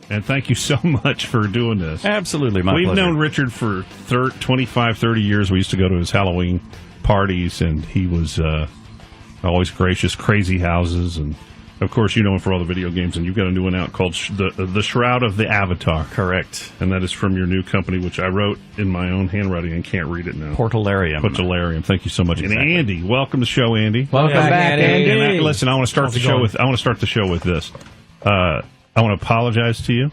And thank you so much for doing this. Absolutely, my pleasure. We've known Richard for 25, 30 years. We used to go to his Halloween parties, and he was always gracious, crazy houses, and of course, you know him for all the video games, and you've got a new one out called The Shroud of the Avatar. Correct. And that is from your new company, which I wrote in my own handwriting and can't read it now. Portalarium. Thank you so much. Exactly. And Andy, welcome to the show, Andy. Welcome back, Andy. And listen, I want to start the show with this. I want to apologize to you.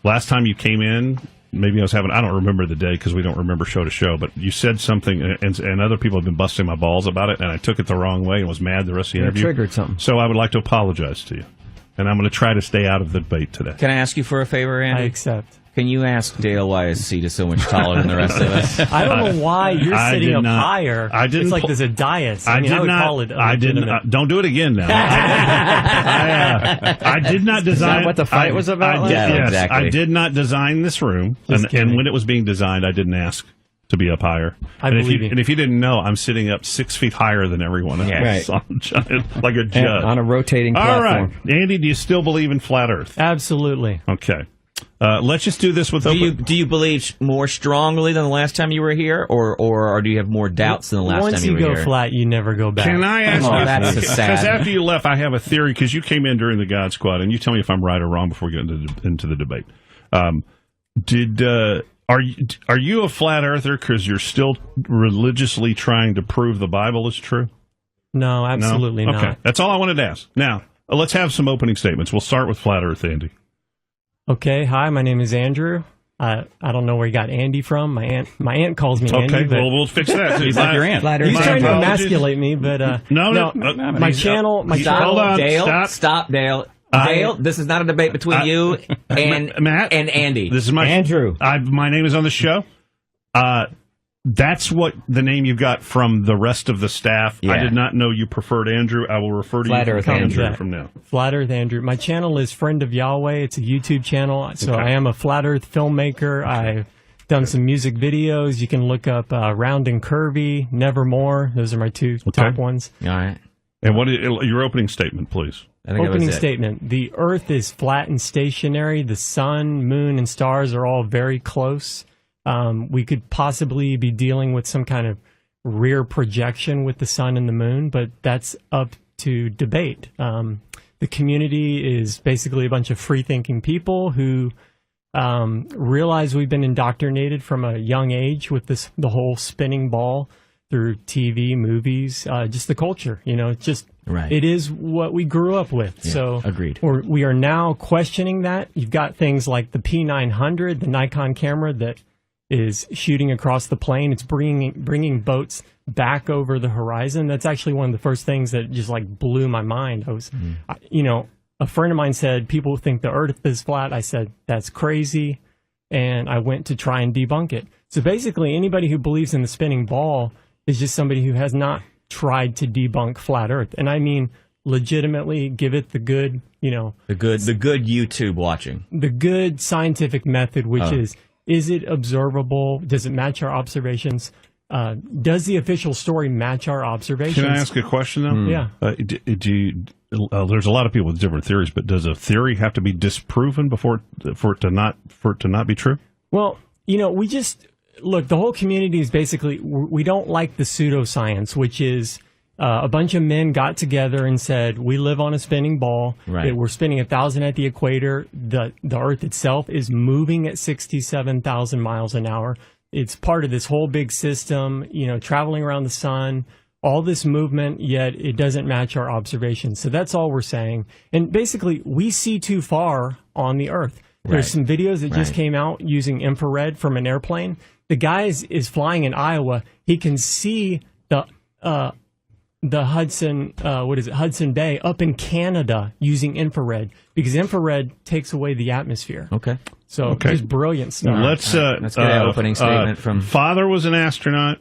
Last time you came in, maybe I don't remember the day because we don't remember show to show, but you said something, and other people have been busting my balls about it, and I took it the wrong way and was mad the rest of the interview. Triggered something. So I would like to apologize to you, and I'm going to try to stay out of the debate today. Can I ask you for a favor, Andy? I accept. Can you ask Dale why his seat is so much taller than the rest of us? I don't know why you're sitting up higher. It's like there's a dais. I would call it illegitimate. Don't do it again now. I did not design. Is that what the fight was about? Exactly. I did not design this room, and when it was being designed, I didn't ask to be up higher. And if you didn't know, I'm sitting up 6 feet higher than everyone else. Yes. Like a judge. On a rotating platform. All right. Andy, do you still believe in flat Earth? Absolutely. Okay. Let's just do this with Do you believe more strongly than the last time you were here, or do you have more doubts than the last time you were here? Once you go flat, you never go back. Can I ask you? That's so sad. Because after you left, I have a theory, because you came in during the God Squad, and you tell me if I'm right or wrong before we get into the debate. Are you a flat earther because you're still religiously trying to prove the Bible is true? No, absolutely not. Okay, that's all I wanted to ask. Now, let's have some opening statements. We'll start with flat Earth, Andy. Okay, hi, my name is Andrew. I don't know where you got Andy from. My aunt calls me Andy. Okay, well, we'll fix that. He's like your aunt. He's trying to emasculate me, but no. My channel. Hold on, Dale. Stop, Dale. Dale, this is not a debate between you and Matt and Andy. This is Andrew. My name is on the show. That's what the name you got from the rest of the staff. Yeah. I did not know you preferred Andrew. I will refer to Flat you Earth as Andrew from now. Flat Earth Andrew. My channel is Friend of Yahweh. It's a YouTube channel. So I am a Flat Earth filmmaker. I've done some music videos. You can look up Round and Curvy, Nevermore. Those are my two top ones. All right. And what is your opening statement, please? Opening statement. The Earth is flat and stationary. The sun, moon, and stars are all very close. We could possibly be dealing with some kind of rear projection with the sun and the moon, but that's up to debate. The community is basically a bunch of free-thinking people who realize we've been indoctrinated from a young age with the whole spinning ball through TV, movies, just the culture. It's just it is what we grew up with. Yeah, so agreed. We are now questioning that. You've got things like the P900, the Nikon camera that is shooting across the plane. It's bringing boats back over the horizon. That's actually one of the first things that just blew my mind. I was, a friend of mine said people think the Earth is flat. I said that's crazy, and I went to try and debunk it. So basically, anybody who believes in the spinning ball is just somebody who has not tried to debunk flat Earth, and I mean legitimately give it the good, the good YouTube watching, the good scientific method, which is it observable? Does it match our observations? Does the official story match our observations? Can I ask a question, though? Yeah. There's a lot of people with different theories, but does a theory have to be disproven for it to not be true? Well, we just look. The whole community is basically we don't like the pseudoscience, which is a bunch of men got together and said, we live on a spinning ball. Right. We're spinning 1,000 at the equator. The Earth itself is moving at 67,000 miles an hour. It's part of this whole big system, traveling around the sun, all this movement, yet it doesn't match our observations. So that's all we're saying. And basically, we see too far on the Earth. There's some videos that just came out using infrared from an airplane. The guy is flying in Iowa. He can see the Hudson, Hudson Bay up in Canada using infrared, because infrared takes away the atmosphere. Okay. So just brilliant stuff. Let's get an opening statement from... Father was an astronaut.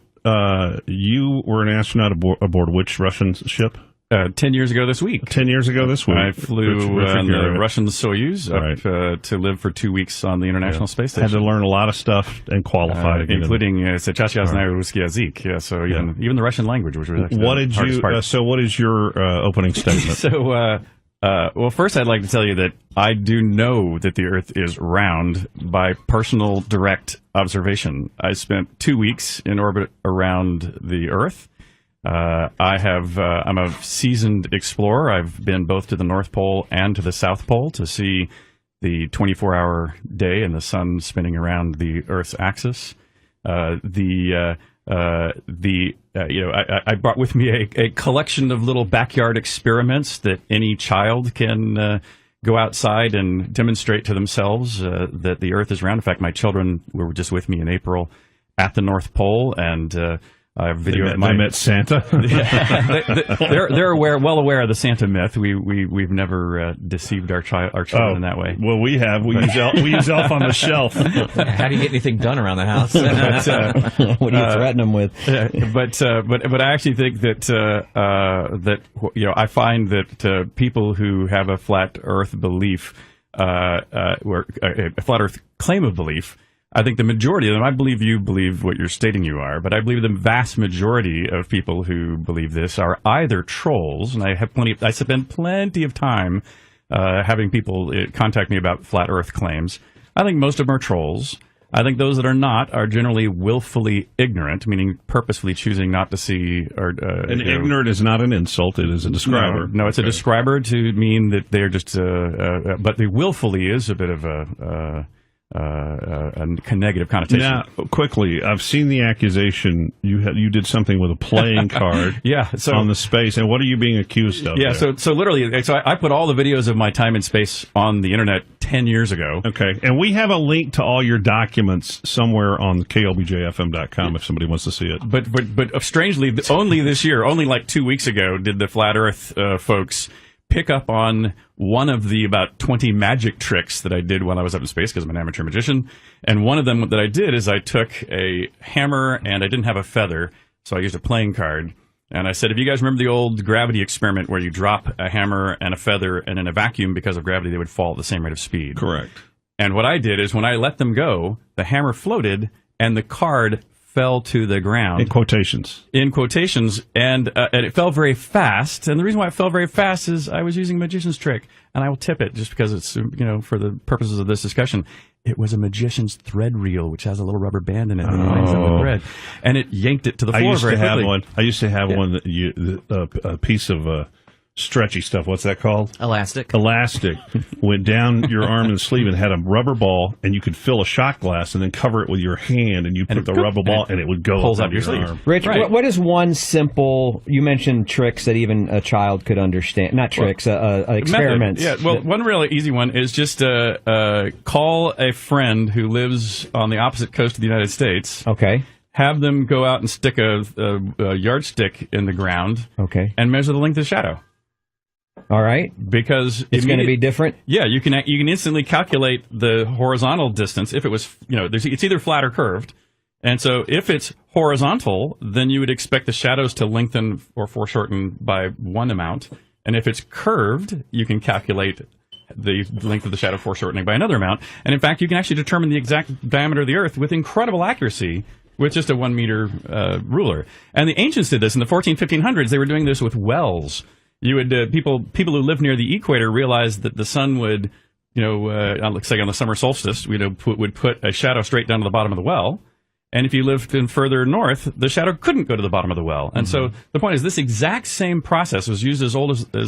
You were an astronaut aboard which Russian ship? 10 years ago this week. 10 years ago this week. I flew on the Russian Soyuz up to live for 2 weeks on the International Space Station. Had to learn a lot of stuff and qualify. Including Сейчас я знаю русский язык. Yeah, so even the Russian language, which was actually what is your opening statement? So Well, first I'd like to tell you that I do know that the Earth is round by personal direct observation. I spent 2 weeks in orbit around the Earth. I'm a seasoned explorer. I've been both to the North Pole and to the South Pole to see the 24-hour day and the sun spinning around the Earth's axis. I brought with me a collection of little backyard experiments that any child can go outside and demonstrate to themselves that the Earth is round. In fact, my children were just with me in April at the North Pole, and I have video of my... They met Santa? They're well aware of the Santa myth. We've never deceived our children in that way. Well, we have. We use Elf on the Shelf. How do you get anything done around the house? What do you threaten them with? But I actually think that I find that people who have a flat Earth belief, or a flat Earth claim of belief, I think the majority of them, I believe you believe what you're stating you are, but I believe the vast majority of people who believe this are either trolls, and I spend plenty of time having people contact me about flat Earth claims. I think most of them are trolls. I think those that are not are generally willfully ignorant, meaning purposefully choosing not to see. Ignorant is not an insult; it is a describer. No, it's a describer to mean that they're just. But the willfully is a bit of a negative connotation. Now, quickly, I've seen the accusation you did something with a playing card on the space, and what are you being accused of? Yeah, so literally, I put all the videos of my time in space on the internet 10 years ago. Okay, and we have a link to all your documents somewhere on KLBJFM.com if somebody wants to see it. But strangely, only this year, only like 2 weeks ago, did the Flat Earth folks pick up on one of the about 20 magic tricks that I did when I was up in space, because I'm an amateur magician. And one of them that I did is I took a hammer, and I didn't have a feather, so I used a playing card. And I said, if you guys remember the old gravity experiment where you drop a hammer and a feather, and in a vacuum, because of gravity, they would fall at the same rate of speed. Correct. And what I did is when I let them go, the hammer floated, and the card fell to the ground. In quotations. And it fell very fast. And the reason why it fell very fast is I was using a magician's trick. And I will tip it just because it's, for the purposes of this discussion. It was a magician's thread reel, which has a little rubber band in it that lines up the thread. And it yanked it to the floor very quickly. I used to have one that a piece of stretchy stuff. What's that called? Elastic. Went down your arm and sleeve and had a rubber ball, and you could fill a shot glass and then cover it with your hand, and you put the rubber ball, and it would go pulls up your sleeve. arm. Rich, what is one simple? You mentioned tricks that even a child could understand. Not tricks, experiments. Yeah. Well, one really easy one is just call a friend who lives on the opposite coast of the United States. Okay. Have them go out and stick a yardstick in the ground. Okay. And measure the length of the shadow. All right, because it's going to be different. Yeah, you can instantly calculate the horizontal distance if it was it's either flat or curved, and so if it's horizontal, then you would expect the shadows to lengthen or foreshorten by one amount, and if it's curved, you can calculate the length of the shadow foreshortening by another amount, and in fact, you can actually determine the exact diameter of the Earth with incredible accuracy with just a 1 meter ruler. And the ancients did this in the 1500s. They were doing this with wells. You would people who live near the equator realized that the sun would, say on the summer solstice, would put a shadow straight down to the bottom of the well, and if you lived in further north, the shadow couldn't go to the bottom of the well. And so the point is, this exact same process was used as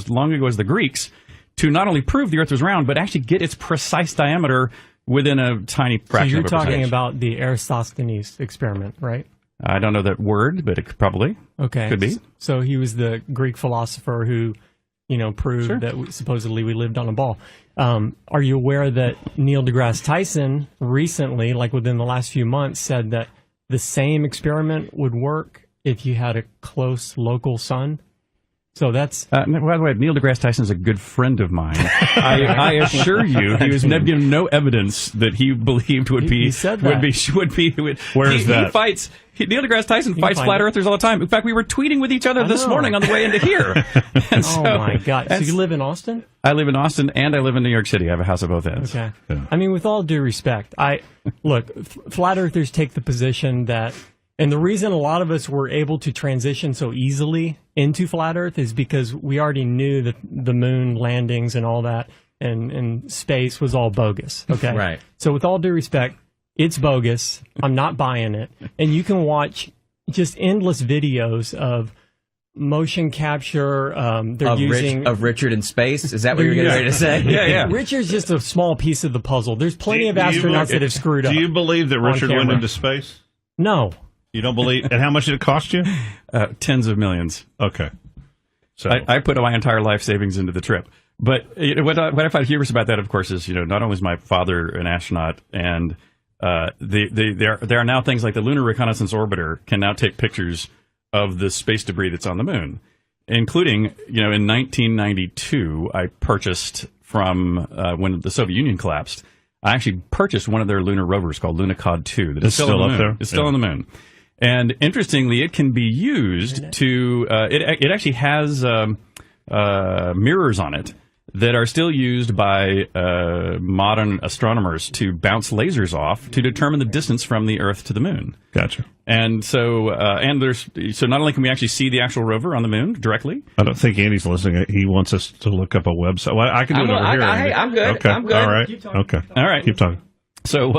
long ago as the Greeks to not only prove the Earth was round, but actually get its precise diameter within a tiny fraction. So you're talking about the Eratosthenes experiment, right? I don't know that word, but it probably could be. So he was the Greek philosopher who, proved that supposedly we lived on a ball. Are you aware that Neil deGrasse Tyson recently, like within the last few months, said that the same experiment would work if you had a close local sun? So that's... by the way, Neil deGrasse Tyson is a good friend of mine. I assure you, he was given no evidence that he believed would be... He said that. Where is that? He fights... Neil deGrasse Tyson fights flat earthers all the time. In fact, we were tweeting with each other this morning on the way into here. My God. So you live in Austin? I live in Austin, and I live in New York City. I have a house at both ends. Okay. Yeah. I mean, with all due respect, look, flat earthers take the position that And the reason a lot of us were able to transition so easily into flat Earth is because we already knew that the moon landings and all that and space was all bogus. Okay. Right. So with all due respect, it's bogus. I'm not buying it. And you can watch just endless videos of motion capture. They're using of Richard in space. Is that what you're getting ready to say? Yeah. Richard's just a small piece of the puzzle. There's plenty of astronauts that have screwed up. Do you believe that Richard went into space? No. You don't believe? And how much did it cost you? Tens of millions. Okay. So I put my entire life savings into the trip. But what I find humorous about that, of course, is not only is my father an astronaut, and there are now things like the Lunar Reconnaissance Orbiter can now take pictures of the space debris that's on the moon, including in 1992 I purchased from when the Soviet Union collapsed. I actually purchased one of their lunar rovers called Lunokhod 2. That is still up there. It's still on the moon. And interestingly, it can be used to. It actually has mirrors on it that are still used by modern astronomers to bounce lasers off to determine the distance from the Earth to the moon. Gotcha. And so, not only can we actually see the actual rover on the moon directly. I don't think Andy's listening. He wants us to look up a website. Well, I can do it over here. I'm good. Okay. I'm good. All right. Okay. All right. Keep talking. So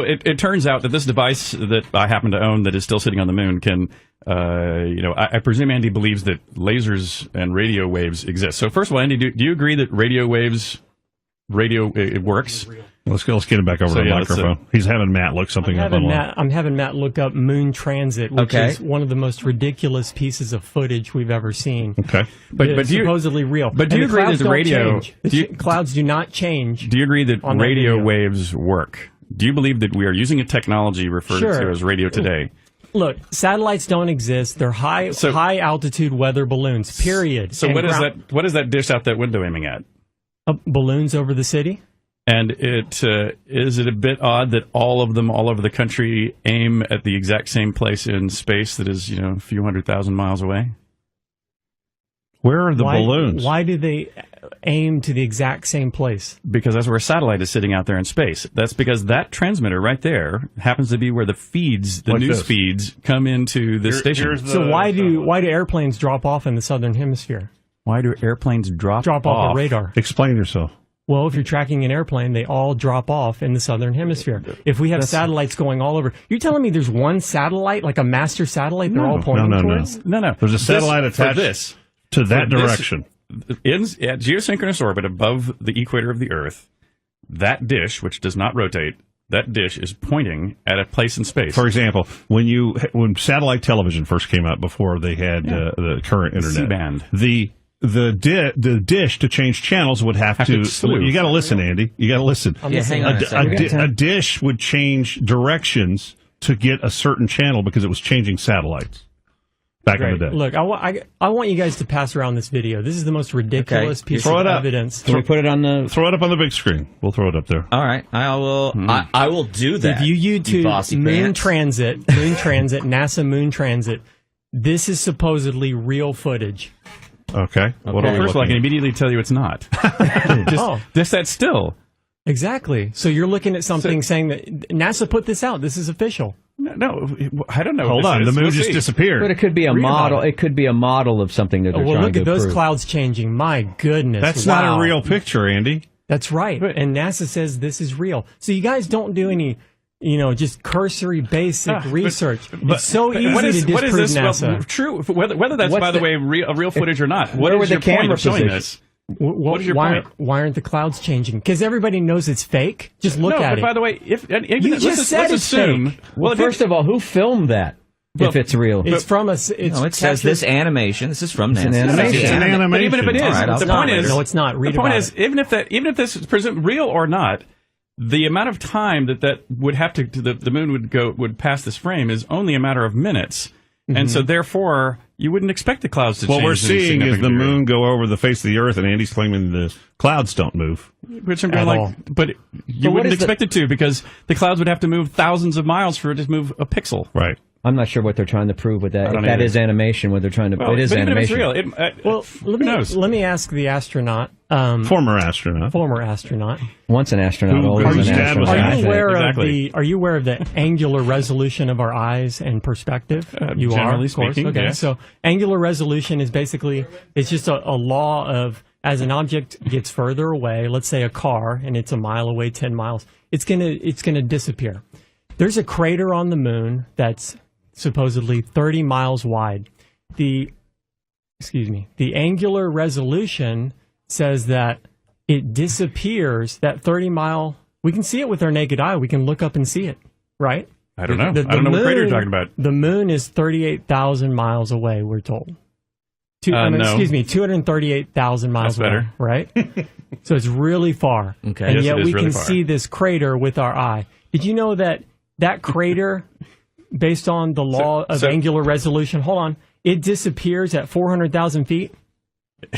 it turns out that this device that I happen to own that is still sitting on the moon can, I presume Andy believes that lasers and radio waves exist. So first of all, Andy, do you agree that it works? Let's get him back over to the microphone. He's having Matt look something up online. I'm having Matt look up moon transit, which is one of the most ridiculous pieces of footage we've ever seen. Okay, but supposedly real. But do you agree that the radio clouds do not change? Do you agree that radio waves work? Do you believe that we are using a technology referred to as radio today? Look, satellites don't exist. They're high altitude weather balloons. Period. So what is that dish out that window aiming at? Balloons over the city. And is it a bit odd that all of them all over the country aim at the exact same place in space that is a few 100,000 miles away? Where are the balloons? Why do they aim to the exact same place? Because that's where a satellite is sitting out there in space. That's because that transmitter right there happens to be where the news feeds come into the station. So why do airplanes drop off in the southern hemisphere? Why do airplanes drop off a radar? Explain yourself. Well, if you're tracking an airplane, they all drop off in the southern hemisphere. If we have satellites going all over, you're telling me there's one satellite, like a master satellite, they're all pointing towards? No. There's a satellite attached to that direction. At geosynchronous orbit above the equator of the Earth, that dish, which does not rotate, that dish is pointing at a place in space. For example, when satellite television first came out before they had the current internet, C-band. The dish to change channels would have to you got to listen, Andy. You got to listen. Hang on a second. A dish would change directions to get a certain channel because it was changing satellites back in the day. Look, I want you guys to pass around this video. This is the most ridiculous piece of evidence. Can we put it on the? Throw it up on the big screen. We'll throw it up there. All right, I will. I will do that. If you YouTube moon transit, NASA moon transit, this is supposedly real footage. Okay. First of all, I can immediately tell you it's not. Just that still. Exactly. So you're looking at something saying that NASA put this out. This is official. No, I don't know. Hold on, the moon just disappeared. But it could be a model. It could be a model of something that they're trying to look at those prove. Clouds changing. My goodness. That's not a real picture, Andy. That's right. And NASA says this is real. So you guys don't do any, just cursory basic research. It's so easy to disprove NASA. Well, true. Whether that's, by the way, real footage or not. What is your point of showing this? What is your point? Why aren't the clouds changing? Because everybody knows it's fake. Just look at it. But by the way, you just said it's fake. Well, first of all, who filmed that? If it's real, it's from us. It says this animation. This is from NASA. It's an animation. But even if it is, the point is, no, it's not. The point is, even if this is presumed real or not, the amount of time that would have to the moon would pass this frame is only a matter of minutes. And so, therefore, you wouldn't expect the clouds to change. What we're seeing is the moon go over the face of the Earth, and Andy's claiming the clouds don't move. Which I'm going but you wouldn't expect it to, because the clouds would have to move thousands of miles for it to move a pixel. Right. I'm not sure what they're trying to prove with that. If that is animation, what they're trying to. It is but animation. Even if it's real, let me ask the astronaut. Former astronaut. Once an astronaut, Who- always whose an dad was astronaut. Are you aware Exactly. Are you aware of the angular resolution of our eyes and perspective? You are, generally of course. speaking, Okay, yeah. so angular resolution is basically it's just a law of as an object gets further away. Let's say a car, and it's a mile away, 10 miles. It's gonna disappear. There's a crater on the moon that's supposedly 30 miles wide. The angular resolution says that it disappears, that 30-mile, we can see it with our naked eye. We can look up and see it, right? I don't know. I don't know what crater you're talking about. The moon is 38,000 miles away, we're told. No. 238,000 miles That's away, better. right? So it's really far. Okay. And Yes, yet it is we really can far. see this crater with our eye. Did you know that crater, based on the law of angular resolution, hold on, it disappears at 400,000 feet?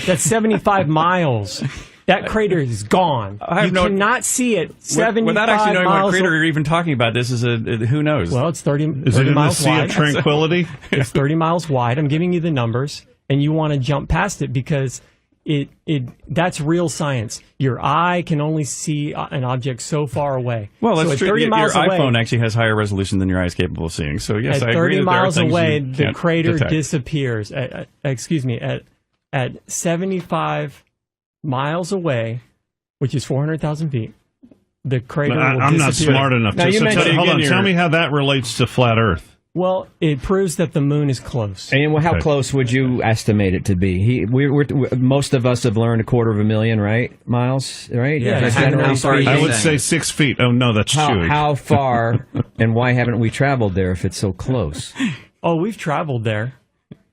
That's 75 miles. That crater is gone. You cannot see it 75 Without actually knowing what miles crater you're even talking about, this is who knows? Well, it's 30, Is 30 it in the miles Sea wide. of Tranquility? It's 30 miles wide. I'm giving you the numbers, and you want to jump past it because that's real science. Your eye can only see an object so far away. Well, so that's at true. 30 Your miles away, iPhone actually has higher resolution than your eye is capable of seeing. So yes, at I agree 30 that there are miles things away, you the can't crater detect. disappears. At 75 miles away, which is 400,000 feet, the crater will I'm not disappear. smart enough Now, to. you So mentioned- hold on. again, Tell me how that relates to flat Earth. Well, it proves that the moon is close. And how Okay. close would you estimate it to be? Most of us have learned 250,000, right? Miles, right? Yeah, That's exactly. generally How far are you speaking. I would saying? say 6 feet. Oh no, that's chewy. How far and why haven't we traveled there if it's so close? Oh, we've traveled there.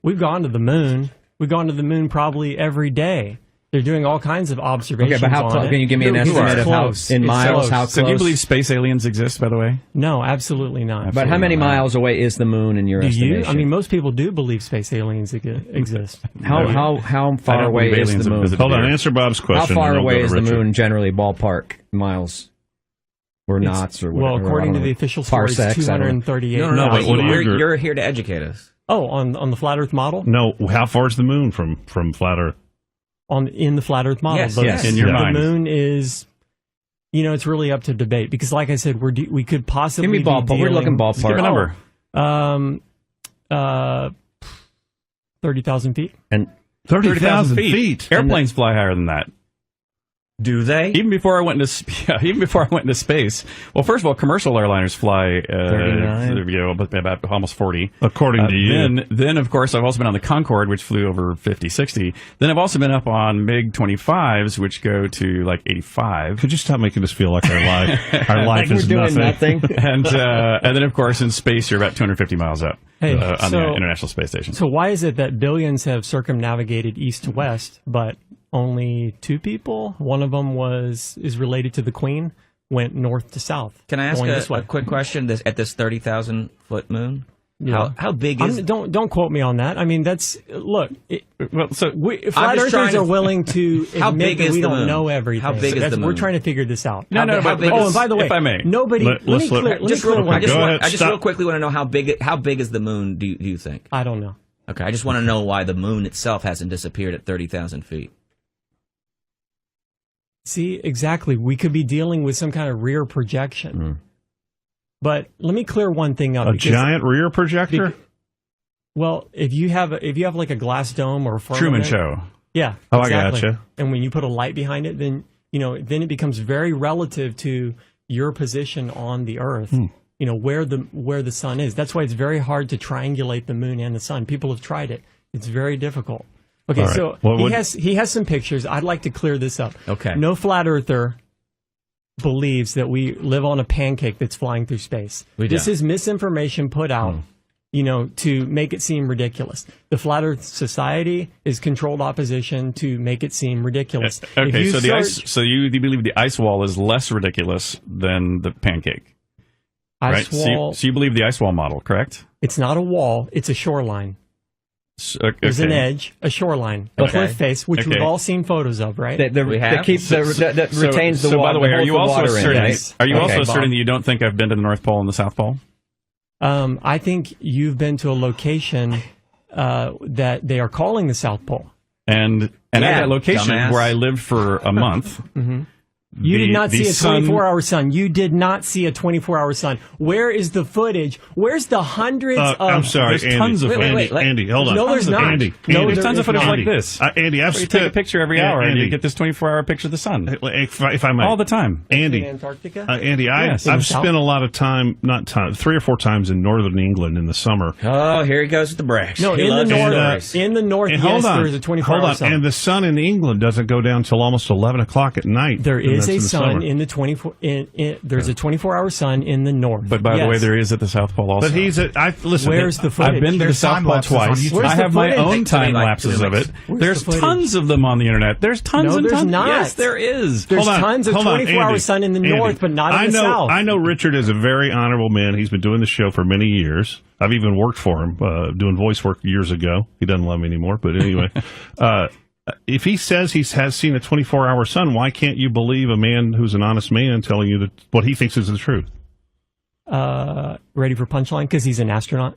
We've gone to the moon. We've gone to the moon probably every day. They're doing all kinds of observations. Okay, but how on close? it. Can you give me an It's estimate of how close. in It's miles? close. How close? So do you believe space aliens exist, by the way? No, absolutely not. But how many miles away is the moon in your Do estimation? you? I mean, most people do believe space aliens exist. how I far don't away believe is aliens the have moon? visited Hold on. Earth. Answer Bob's How question. far and then we'll away go is to the Richard. moon generally, ballpark miles or knots or whatever? Well, according to the official story, it's Parsecs, I don't know. 238. No, but what do you agree? You're here to educate us. Oh, on the flat Earth model? No, how far is the moon from flat Earth? In the flat Earth model. Yes, the, yes. In your the mind. moon is, it's really up to debate because, like I said, we could possibly Give me be ballpark. We're looking dealing- Give a ballpark. number. 30,000 feet. And 30,000 feet. Airplanes fly higher than that. Do they? Even before I went into space. Well, first of all, commercial airliners fly 39? about almost 40. According to you. Then of course I've also been on the Concorde, which flew over 50, 60. Then I've also been up on MiG 25s, which go to like 85. Could you stop making us feel like our life like is we're doing nothing. And then of course in space you're about 250 miles up Hey, on so- the International Space Station. So why is it that billions have circumnavigated east to west, but only 2 people, one of them is related to the Queen, went north to south? Can I ask going this way. a quick question? At this 30,000 foot moon, Yeah. how big is? Don't quote me on that. I mean, that's look. Well, so Flat just trying earthers to- are willing to How admit big that is we the don't moon? know everything. How big is the We're moon? trying to figure this out. no, how but big Oh, is- and by the way, if I may. nobody. Let Let me me clear one Go thing. ahead. I just Stop. real quickly want to know how big is the moon? Do you think? I don't know. Okay, I just want to know why the moon itself hasn't disappeared at 30,000 feet. See, exactly. We could be dealing with some kind of rear projection. But let me clear one thing up. A because- giant rear projector? Well, if you have like a glass dome or a Truman firmament, Show. Yeah. Oh, I exactly. gotcha. And when you put a light behind it, then it becomes very relative to your position on the Earth. Where the sun is. That's why it's very hard to triangulate the moon and the sun. People have tried it. It's very difficult. Okay, All right. so Well, he has some pictures. I'd like to clear this up. Okay. No flat earther believes that we live on a pancake that's flying through space. We This don't. is misinformation put out, to make it seem ridiculous. The Flat Earth Society is controlled opposition to make it seem ridiculous. If Okay, you so the search ice. So you believe the ice wall is less ridiculous than the pancake, ice right? wall, So you believe the ice wall model, correct? it's not a wall, it's a shoreline. Okay. There's an edge, a shoreline, a Okay. cliff face, which Okay. we've all seen photos of, right? That We have? keeps that So- retains the so water. by the way, are holds you the also water in, asserting? right? Yes. Are you Okay, also Bob. asserting that you don't think I've been to the North Pole and the South Pole? I think you've been to a location that they are calling the South Pole. And at that location dumbass. where I lived for a month, You did not see a sun- 24-hour sun. You did not see a 24-hour sun. Where is the footage? Where's the hundreds of... I'm sorry, There's Andy. tons of Andy, hold on. No, there's not. Andy, No, Andy, There's tons of footage not. like this. Andy, I've Where you spent take a picture every hour and Andy, you get this 24-hour picture of the sun. if I may, All the time. Andy, In Antarctica? Andy, Yes. I've In the South? spent a lot of time, 3 or 4 times in northern England in the summer. Oh, here he goes with the brags. No, He in the loves north. stories. In the north, And yes, hold on, there's a 24-hour sun. and the sun in England doesn't go down till almost 11 o'clock at night. There and is that's a in the sun summer. in the 24. There's a 24-hour sun in the north. But by the Yes. way, there is at the South Pole also. But listen. Where's the footage? I've been to the There's South time Pole lapses on twice. YouTube. Where's I the have my footage? own time Like, lapses of it. Where's There's the footage? tons of them on the internet. There's tons No, and there's tons. not. Yes, there is. There's Hold on, tons of hold on, 24-hour Andy, sun in the Andy, north, but not in the south. I know Richard is a very honorable man. He's been doing the show for many years. I've even worked for him, doing voice work years ago. He doesn't love me anymore, but anyway. If he says he has seen a 24-hour sun, why can't you believe a man who's an honest man telling you that what he thinks is the truth? Ready for punchline? Because he's an astronaut.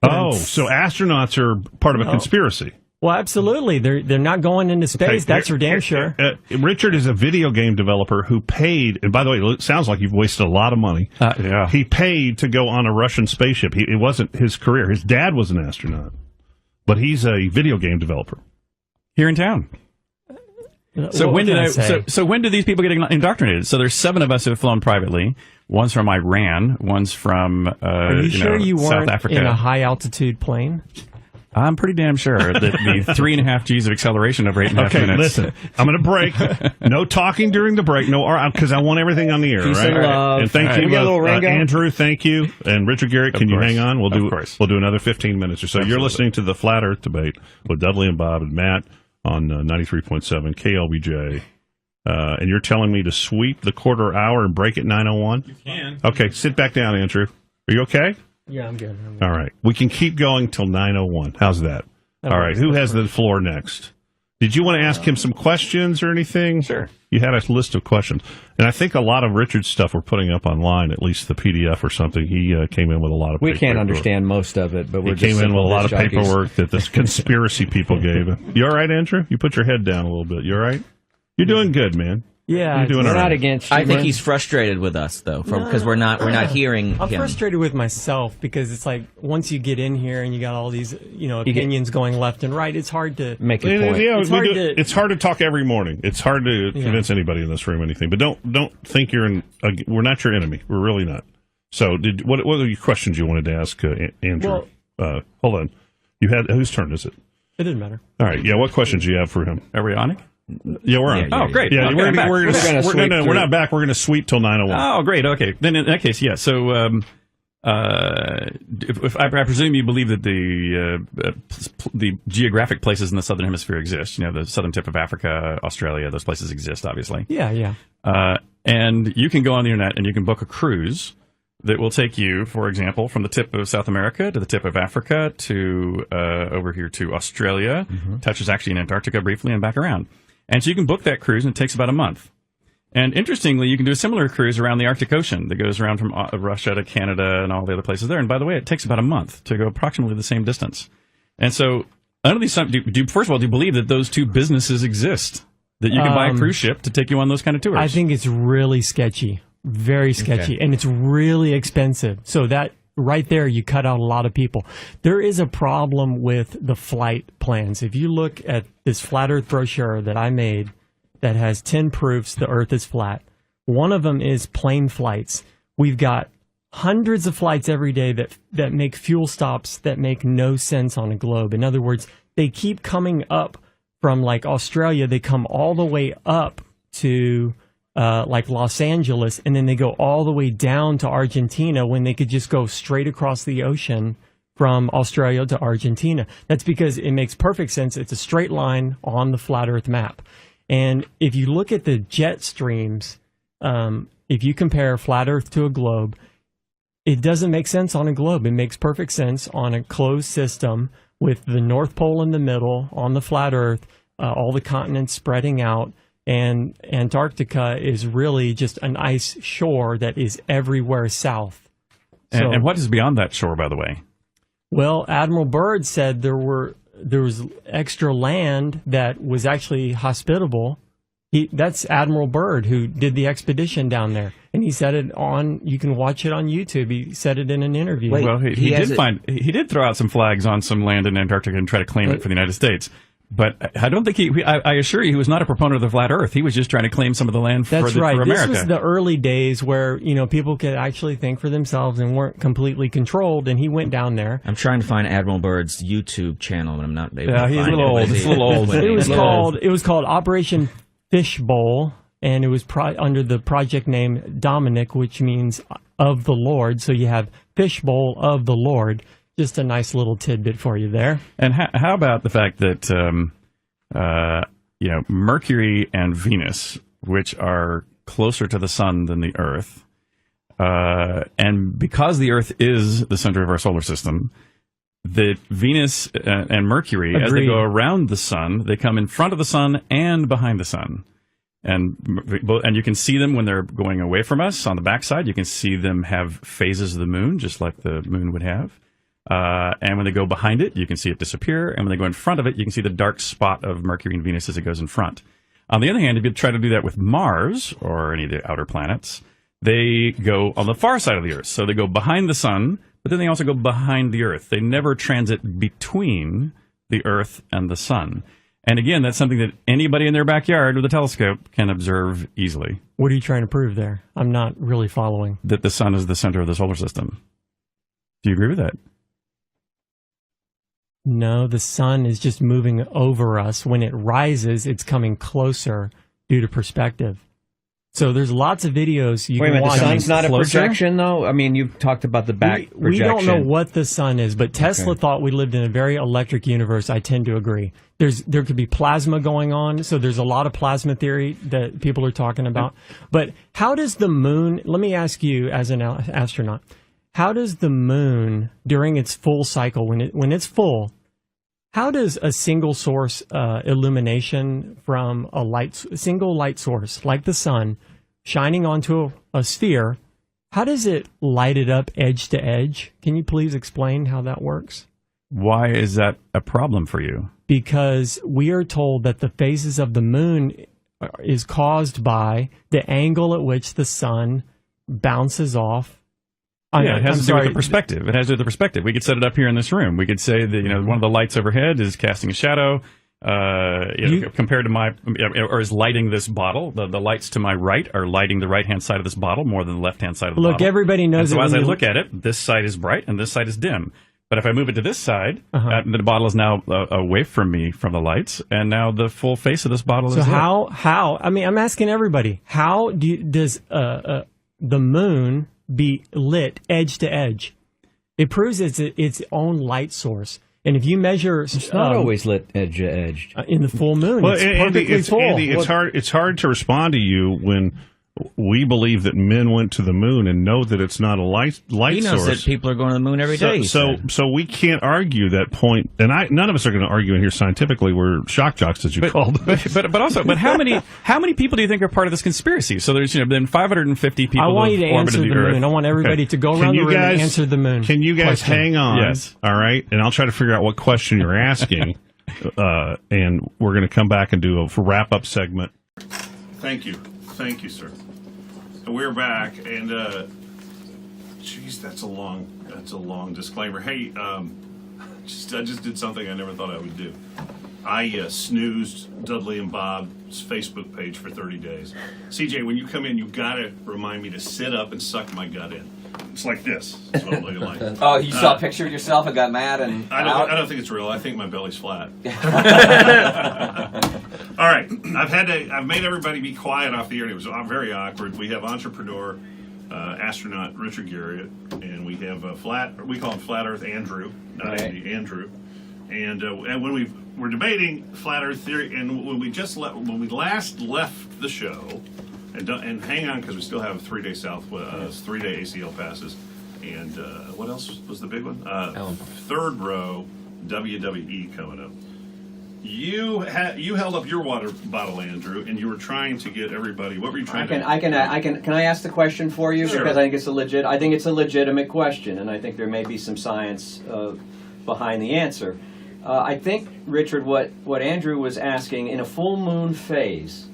Oh, so astronauts are part of a No. conspiracy. Well, absolutely. They're not going into space. Okay, That's for damn sure. Richard is a video game developer who paid, and by the way, it sounds like you've wasted a lot of money. Yeah. He paid to go on a Russian spaceship. It wasn't his career. His dad was an astronaut, but he's a video game developer. Here in town. So What when can did I say? so when do these people get indoctrinated? So there's 7 of us who have flown privately. One's from Iran. One's from Are you sure you South weren't Africa. in a high altitude plane? I'm pretty damn sure that the 3.5 G's of acceleration over 8.5 Okay, minutes. listen, I'm going to break. No talking during the break. No, because I want everything on the air. Peace right? and love. And thank All you, right. We got a little Ringo? Andrew. Thank you, and Richard Garriott. Can you course. hang on? Of course. We'll do another 15 minutes or so. You're listening to the Flat Earth Debate with Dudley and Bob and Matt on 93.7 KLBJ. And you're telling me to sweep the quarter hour and break at 9:01? You can. Okay, sit back down, Andrew. Are you okay? Yeah, I'm good. All right. We can keep going till 9:01. How's that? All right. Who has the floor next? Did you want to ask him some questions or anything? Sure. You had a list of questions. And I think a lot of Richard's stuff we're putting up online, at least the PDF or something. He came in with a lot of We paperwork. can't understand most of it, but we're He came just in with a lot of simple disc jockeys. paperwork that the conspiracy people gave him. You all right, Andrew? You put your head down a little bit. You all right? You're doing good, man. Yeah, You're doing We're all right. not against you, I think man. he's frustrated with us though, because we're not hearing I'm him. frustrated with myself because it's like once you get in here and you got all these opinions going left and right, it's hard to Make your point. Yeah, It's we hard do- to- it's hard to talk every morning. It's hard to convince anybody in this room anything. But don't think you're in. We're not your enemy. We're really not. So, what are your questions you wanted to ask Andrew? Hold on. You had whose turn is it? It doesn't matter. All right. Yeah. What questions do you have for him? Are we on it? Yeah, we're on. Yeah, Oh, great. Yeah, Okay, we're I'm back. not back. We're going to sweep till 9:01. Oh, great. Okay. Then in that case, yeah. So if I presume you believe that the geographic places in the southern hemisphere exist. You know, the southern tip of Africa, Australia, those places exist, obviously. Yeah. And you can go on the internet and you can book a cruise that will take you, for example, from the tip of South America to the tip of Africa to over here to Australia, touches actually in Antarctica briefly and back around. And so you can book that cruise and it takes about a month. And interestingly, you can do a similar cruise around the Arctic Ocean that goes around from Russia to Canada and all the other places there. And by the way, it takes about a month to go approximately the same distance. And so, under these, first of all, do you believe that those two businesses exist? That you can buy a cruise ship to take you on those kind of tours? I think it's really sketchy, very sketchy, and it's really expensive. So that right there, you cut out a lot of people. There is a problem with the flight plans. If you look at this flat Earth brochure that I made that has 10 proofs the Earth is flat, one of them is plane flights. We've got hundreds of flights every day that make fuel stops that make no sense on a globe. In other words, they keep coming up from like Australia. They come all the way up to like Los Angeles, and then they go all the way down to Argentina when they could just go straight across the ocean from Australia to Argentina. That's because it makes perfect sense. It's a straight line on the flat Earth map. And if you look at the jet streams, if you compare flat Earth to a globe, it doesn't make sense on a globe. It makes perfect sense on a closed system with the North Pole in the middle on the flat Earth, all the continents spreading out, and Antarctica is really just an ice shore that is everywhere south And what is beyond that shore, by the way? Well, Admiral Byrd said there was extra land that was actually hospitable. That's Admiral Byrd who did the expedition down there, and he said it on. You can watch it on YouTube. He said it in an interview. Wait, well, he did throw out some flags on some land in Antarctica and try to claim it for the United States. But I don't think I assure you, he was not a proponent of the flat Earth. He was just trying to claim some of the land for America. This was the early days where people could actually think for themselves and weren't completely controlled. And he went down there. I'm trying to find Admiral Byrd's YouTube channel, and I'm not able to find it. He's a little old. It's a little old. It was called Operation Fishbowl, and it was under the project name Dominic, which means of the Lord. So you have Fishbowl of the Lord. Just a nice little tidbit for you there. And how about the fact that Mercury and Venus, which are closer to the sun than the Earth, and because the Earth is the center of our solar system, that Venus and Mercury, as they go around the sun, they come in front of the sun and behind the sun. And you can see them when they're going away from us on the backside. You can see them have phases of the moon, just like the moon would have. And when they go behind it, you can see it disappear. And when they go in front of it, you can see the dark spot of Mercury and Venus as it goes in front. On the other hand, if you try to do that with Mars or any of the outer planets, they go on the far side of the Earth. So they go behind the sun, but then they also go behind the Earth. They never transit between the Earth and the sun. And again, that's something that anybody in their backyard with a telescope can observe easily. What are you trying to prove there? I'm not really following. That the sun is the center of the solar system. Do you agree with that? No, the sun is just moving over us. When it rises, it's coming closer due to perspective. So there's lots of videos you can watch. The sun's not a projection, though? I mean, you've talked about the back projection. We don't know what the sun is, but Tesla thought we lived in a very electric universe. I tend to agree. There could be plasma going on, so there's a lot of plasma theory that people are talking about. But how does the moon, let me ask you as an astronaut, how does the moon, during its full cycle, when it's full, how does a single source illumination from a single light source, like the sun, shining onto a sphere, how does it light it up edge to edge? Can you please explain how that works? Why is that a problem for you? Because we are told that the phases of the moon is caused by the angle at which the sun bounces off. It has to do with the perspective. It has to do with the perspective. We could set it up here in this room. We could say that one of the lights overhead is casting a shadow compared to or is lighting this bottle. The lights to my right are lighting the right-hand side of this bottle more than the left-hand side of the bottle. Look, everybody knows. So as I look at it, this side is bright and this side is dim. But if I move it to this side, the bottle is now away from me from the lights, and now the full face of this bottle is lit. So how? I mean, I'm asking everybody. How does the moon be lit edge to edge? It proves it's its own light source. And if you measure, it's not always lit edge to edge. In the full moon, it's perfectly full. Andy, it's hard to respond to you when we believe that men went to the moon and know that it's not a light source. He knows that people are going to the moon every day. So we can't argue that point, and none of us are going to argue in here scientifically. We're shock jocks, as you called them. But how many people do you think are part of this conspiracy? So there's been 550 people. I want you to answer the moon. I want everybody to go around the room and answer the moon. Can you guys hang on? Yes. All right, and I'll try to figure out what question you're asking, and we're going to come back and do a wrap up segment. Thank you, sir. We're back, and geez, that's a long disclaimer. Hey, I just did something I never thought I would do. I snoozed Dudley and Bob's Facebook page for 30 days. CJ, when you come in, you gotta remind me to sit up and suck my gut in. It's like this. That's what I'm looking like. Oh, you saw a picture of yourself and got mad and I don't think it's real. I think my belly's flat. All right, I've made everybody be quiet off the air. It was very awkward. We have entrepreneur, Astro-not Richard Garriott, and we have we call him Flat Earth Andrew, not Andy, Andrew. And when we're debating flat Earth theory, and when we last left the show, and hang on because we still have 3-day Southwest, 3-day ACL passes, and what else was the big one? Third row WWE coming up. You held up your water bottle, Andrew, and you were trying to get everybody. What were you trying to? Can I ask the question for you? Sure. Because I think it's a legitimate question, and I think there may be some science behind the answer. I think, Richard, what Andrew was asking, in a full moon phase,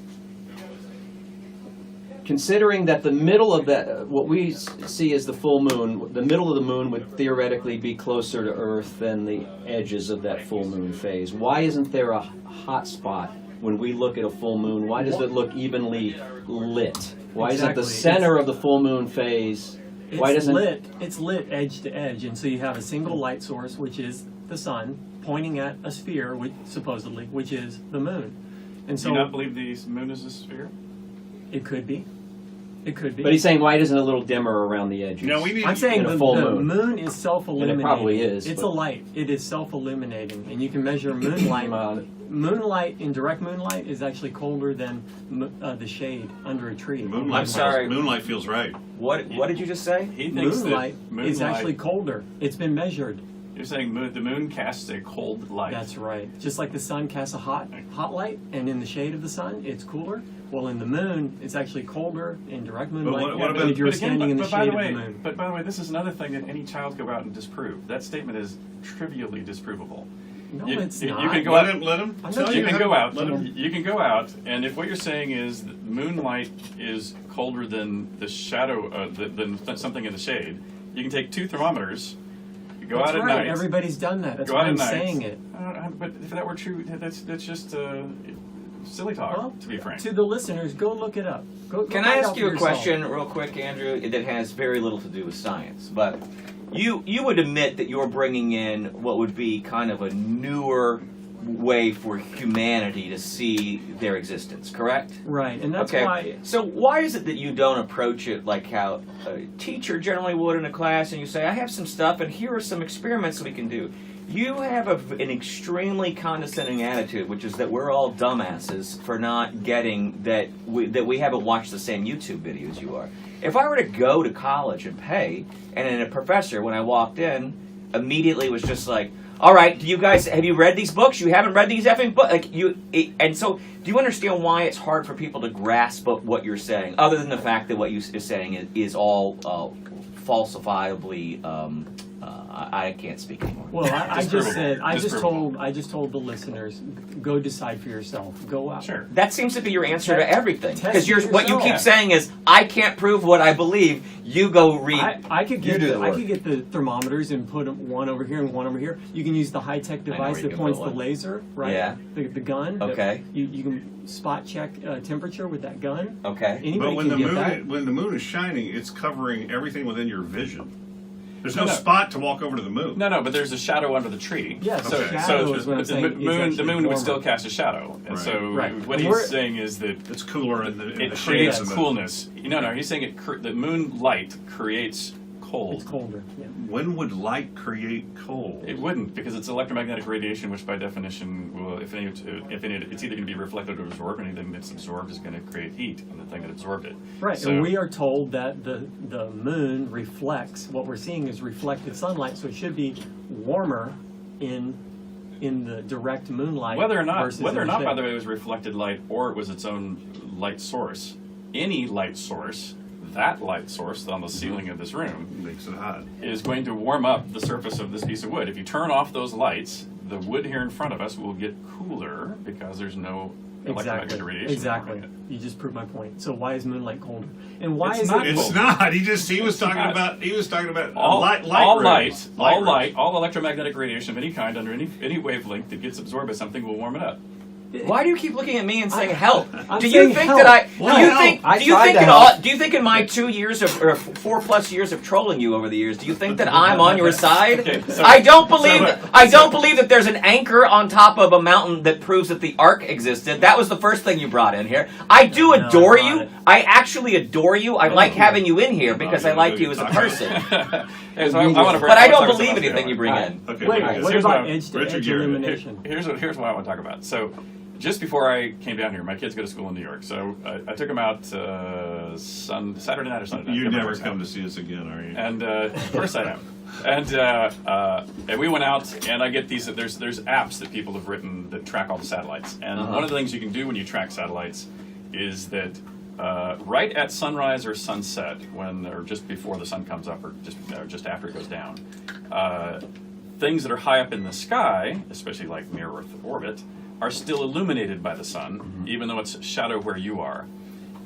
considering that the middle of that, what we see as the full moon, the middle of the moon would theoretically be closer to Earth than the edges of that full moon phase. Why isn't there a hot spot when we look at a full moon? Why does it look evenly lit? Why isn't the center of the full moon phase? It's lit edge to edge, and so you have a single light source, which is the sun, pointing at a sphere, supposedly, which is the moon. And so, do you not believe the moon is a sphere? It could be. It could be. But he's saying, why isn't it a little dimmer around the edges? No, we need. I'm saying the full moon is self-illuminating. And it probably is. It's a light. It is self-illuminating, and you can measure moonlight. Moonlight, in direct moonlight, is actually colder than the shade under a tree. I'm sorry. Moonlight feels right. What did you just say? He thinks Moonlight that is actually colder. It's been measured. You're saying the moon casts a cold light. That's right. Just like the sun casts a hot light, and in the shade of the sun, it's cooler. Well, in the moon, it's actually colder in direct moonlight than if you were standing in the shade of the moon. But by the way, this is another thing that any child could go out and disprove. That statement is trivially disprovable. No, it's not. You can go Let him. You can go out. You can go out, and if what you're saying is that moonlight is colder than the shadow, than something in the shade, you can take 2 thermometers. You go out at night. Everybody's done that. That's go why out I'm at night. saying it. But if that were true, that's just silly talk. Well, to be frank. To the listeners, go look it up. Go Can I ask you a question real quick, Andrew, that has very little to do with science? But you would admit that you're bringing in what would be kind of a newer way for humanity to see their existence, correct? Right, and that's okay. why... So why is it that you don't approach it like how a teacher generally would in a class, and you say, I have some stuff, and here are some experiments we can do? You have an extremely condescending attitude, which is that we're all dumbasses for not getting that we haven't watched the same YouTube videos you are. If I were to go to college and pay, and then a professor, when I walked in, immediately was just like, all right, have you read these books? You haven't read these effing books? And so, do you understand why it's hard for people to grasp what you're saying, other than the fact that what you're saying is all falsifiably, I can't speak anymore. Well, I just told the listeners, go decide for yourself. Go out. Sure. That seems to be your answer to everything. Because what you keep yourself. saying is, I can't prove what I believe. You go read. I could get the thermometers and put one over here and one over here. You can use the high-tech device that points the laser, right? Yeah. The gun. Okay. You can spot check temperature with that gun. Okay. Anybody But can when the moon is shining, it's covering everything within your vision. There's no spot to walk over to the moon. No, but there's a shadow under the tree. Yeah, so shadow is what I'm saying. The moon would still cast a shadow, and so what he's saying is that it's cooler in it the creates shades. coolness. No, he's saying the moonlight creates cold. It's colder. Yeah. When would light create cold? It wouldn't, because it's electromagnetic radiation, which by definition, will, if any, it's either going to be reflected or absorbed. Anything that's absorbed is going to create heat in the thing that absorbed it. Right, so, and we are told that the moon reflects, what we're seeing is reflected sunlight, so it should be warmer in the direct moonlight. Whether or not, by the way, it was reflected light or it was its own light source, any light source, that light source on the ceiling of this room Makes it hot. is going to warm up the surface of this piece of wood. If you turn off those lights, the wood here in front of us will get cooler because there's no electromagnetic radiation. Exactly. You just proved my point. So why is moonlight colder? And why It's is not it? It's not. He was talking about all light light, all electromagnetic radiation of any kind under any wavelength that gets absorbed by something will warm it up. Why do you keep looking at me and saying help? Do you saying think help. that I? Well, Do you think in my 2 years of or 4+ years of trolling you over the years, do you think that I'm on your side? Okay, so- I don't believe that there's an anchor on top of a mountain that proves that the Ark existed. That was the first thing you brought in here. I do adore you. I actually adore you. I like having you in here because I like you as a person. But I don't believe anything you bring in. Okay, Wait, okay. what Here's about what- edge to Richard edge Garriott. illumination? Here's what I want to talk about. So, just before I came down here, my kids go to school in New York, so I took them out Saturday night or Sunday night. You never come to see us again, are you? And of course I am. And we went out, and I get these. There's apps that people have written that track all the satellites. And one of the things you can do when you track satellites is that right at sunrise or sunset, or just before the sun comes up, or just after it goes down, things that are high up in the sky, especially like near Earth orbit, are still illuminated by the sun, even though it's shadow where you are.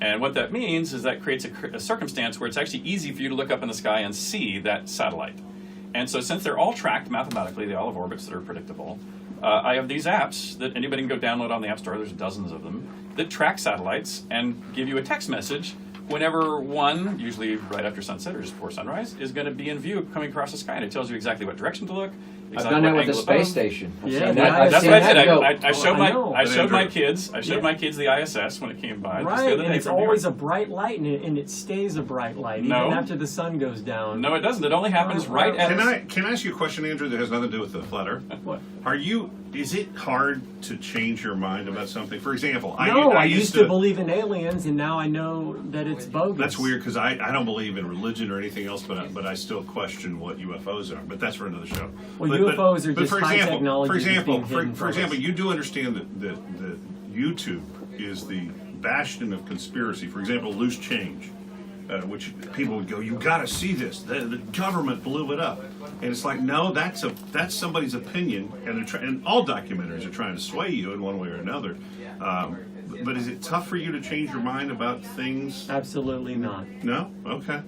And what that means is that creates a circumstance where it's actually easy for you to look up in the sky and see that satellite. And so since they're all tracked mathematically, they all have orbits that are predictable, I have these apps that anybody can go download on the App Store, there's dozens of them, that track satellites and give you a text message whenever one, usually right after sunset or just before sunrise, is going to be in view coming across the sky. And it tells you exactly what direction to look. I've done that with the space station. Yeah, That's what I did. I showed my kids the ISS when it came by. Right, and it's always a bright light, and it stays a bright light even after the sun goes down. No, it doesn't. It only happens right at. Can I ask you a question, Andrew, that has nothing to do with the flat Earth? What? Is it hard to change your mind about something? For example, I used to believe in aliens, and now I know that it's bogus. That's weird because I don't believe in religion or anything else, but I still question what UFOs are. But that's for another show. Well, UFOs are just high technology. For example, you do understand that YouTube is the bastion of conspiracy. For example, loose change, which people would go, "You got to see this. The government blew it up," and it's like, no, that's somebody's opinion, and all documentaries are trying to sway you in one way or another. But is it tough for you to change your mind about things? Absolutely not. No? Okay.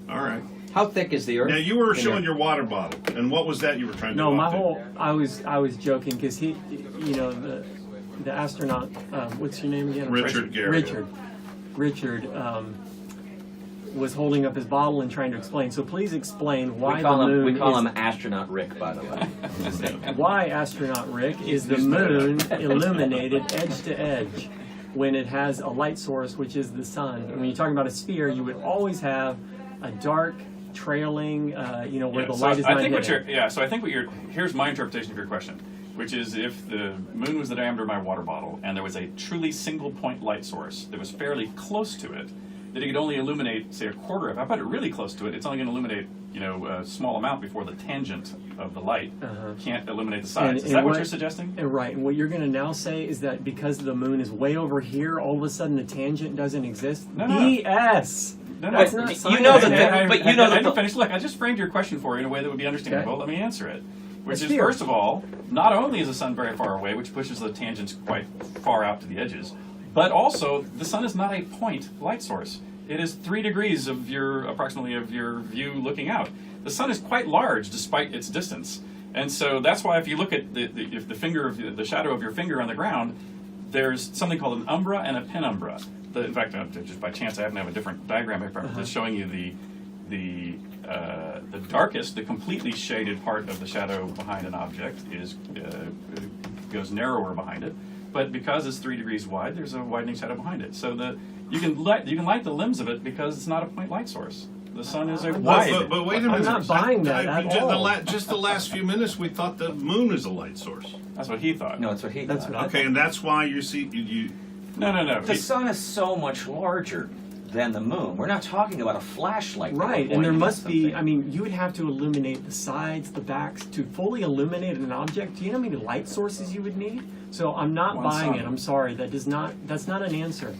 All right. How thick is the Earth? Now you were showing your water bottle, and what was that you were trying to? No, I was joking because he, the astronaut. What's your name again? Richard Garriott. Richard was holding up his bottle and trying to explain. So please explain why we call him Astronaut Rick, by the way. Why Astronaut Rick is the moon illuminated edge to edge when it has a light source, which is the sun. And when you're talking about a sphere, you would always have a dark trailing, where the light is not hitting. So I think here's my interpretation of your question, which is if the moon was the diameter of my water bottle and there was a truly single point light source that was fairly close to it, that it could only illuminate, say, a quarter of. If I put it really close to it, it's only going to illuminate, a small amount before the tangent of the light can't illuminate the sides. Is that what you're suggesting? Right. And what you're going to now say is that because the moon is way over here, all of a sudden the tangent doesn't exist? No. BS! No, that's not science. I didn't finish. Look, I just framed your question for you in a way that would be understandable. Okay. Let me answer it. Which is, first of all, not only is the sun very far away, which pushes the tangents quite far out to the edges, but also the sun is not a point light source. It is 3 degrees approximately of your view looking out. The sun is quite large despite its distance, and so that's why if you look at the shadow of your finger on the ground, there's something called an umbra and a penumbra. In fact, just by chance, I happen to have a different diagram here that's showing you the darkest, the completely shaded part of the shadow behind an object goes narrower behind it. But because it's 3 degrees wide, there's a widening shadow behind it. So you can light the limbs of it because it's not a point light source. The sun is a wide. But wait a minute. I'm not buying that at all. Just the last few minutes, we thought the moon is a light source. That's what he thought. No, that's what he thought. Okay, and that's why you see. No. The sun is so much larger than the moon. We're not talking about a flashlight. Right, and there must be, you would have to illuminate the sides, the backs, to fully illuminate an object. Do you know how many light sources you would need? So I'm not buying it. I'm sorry. That's not an answer.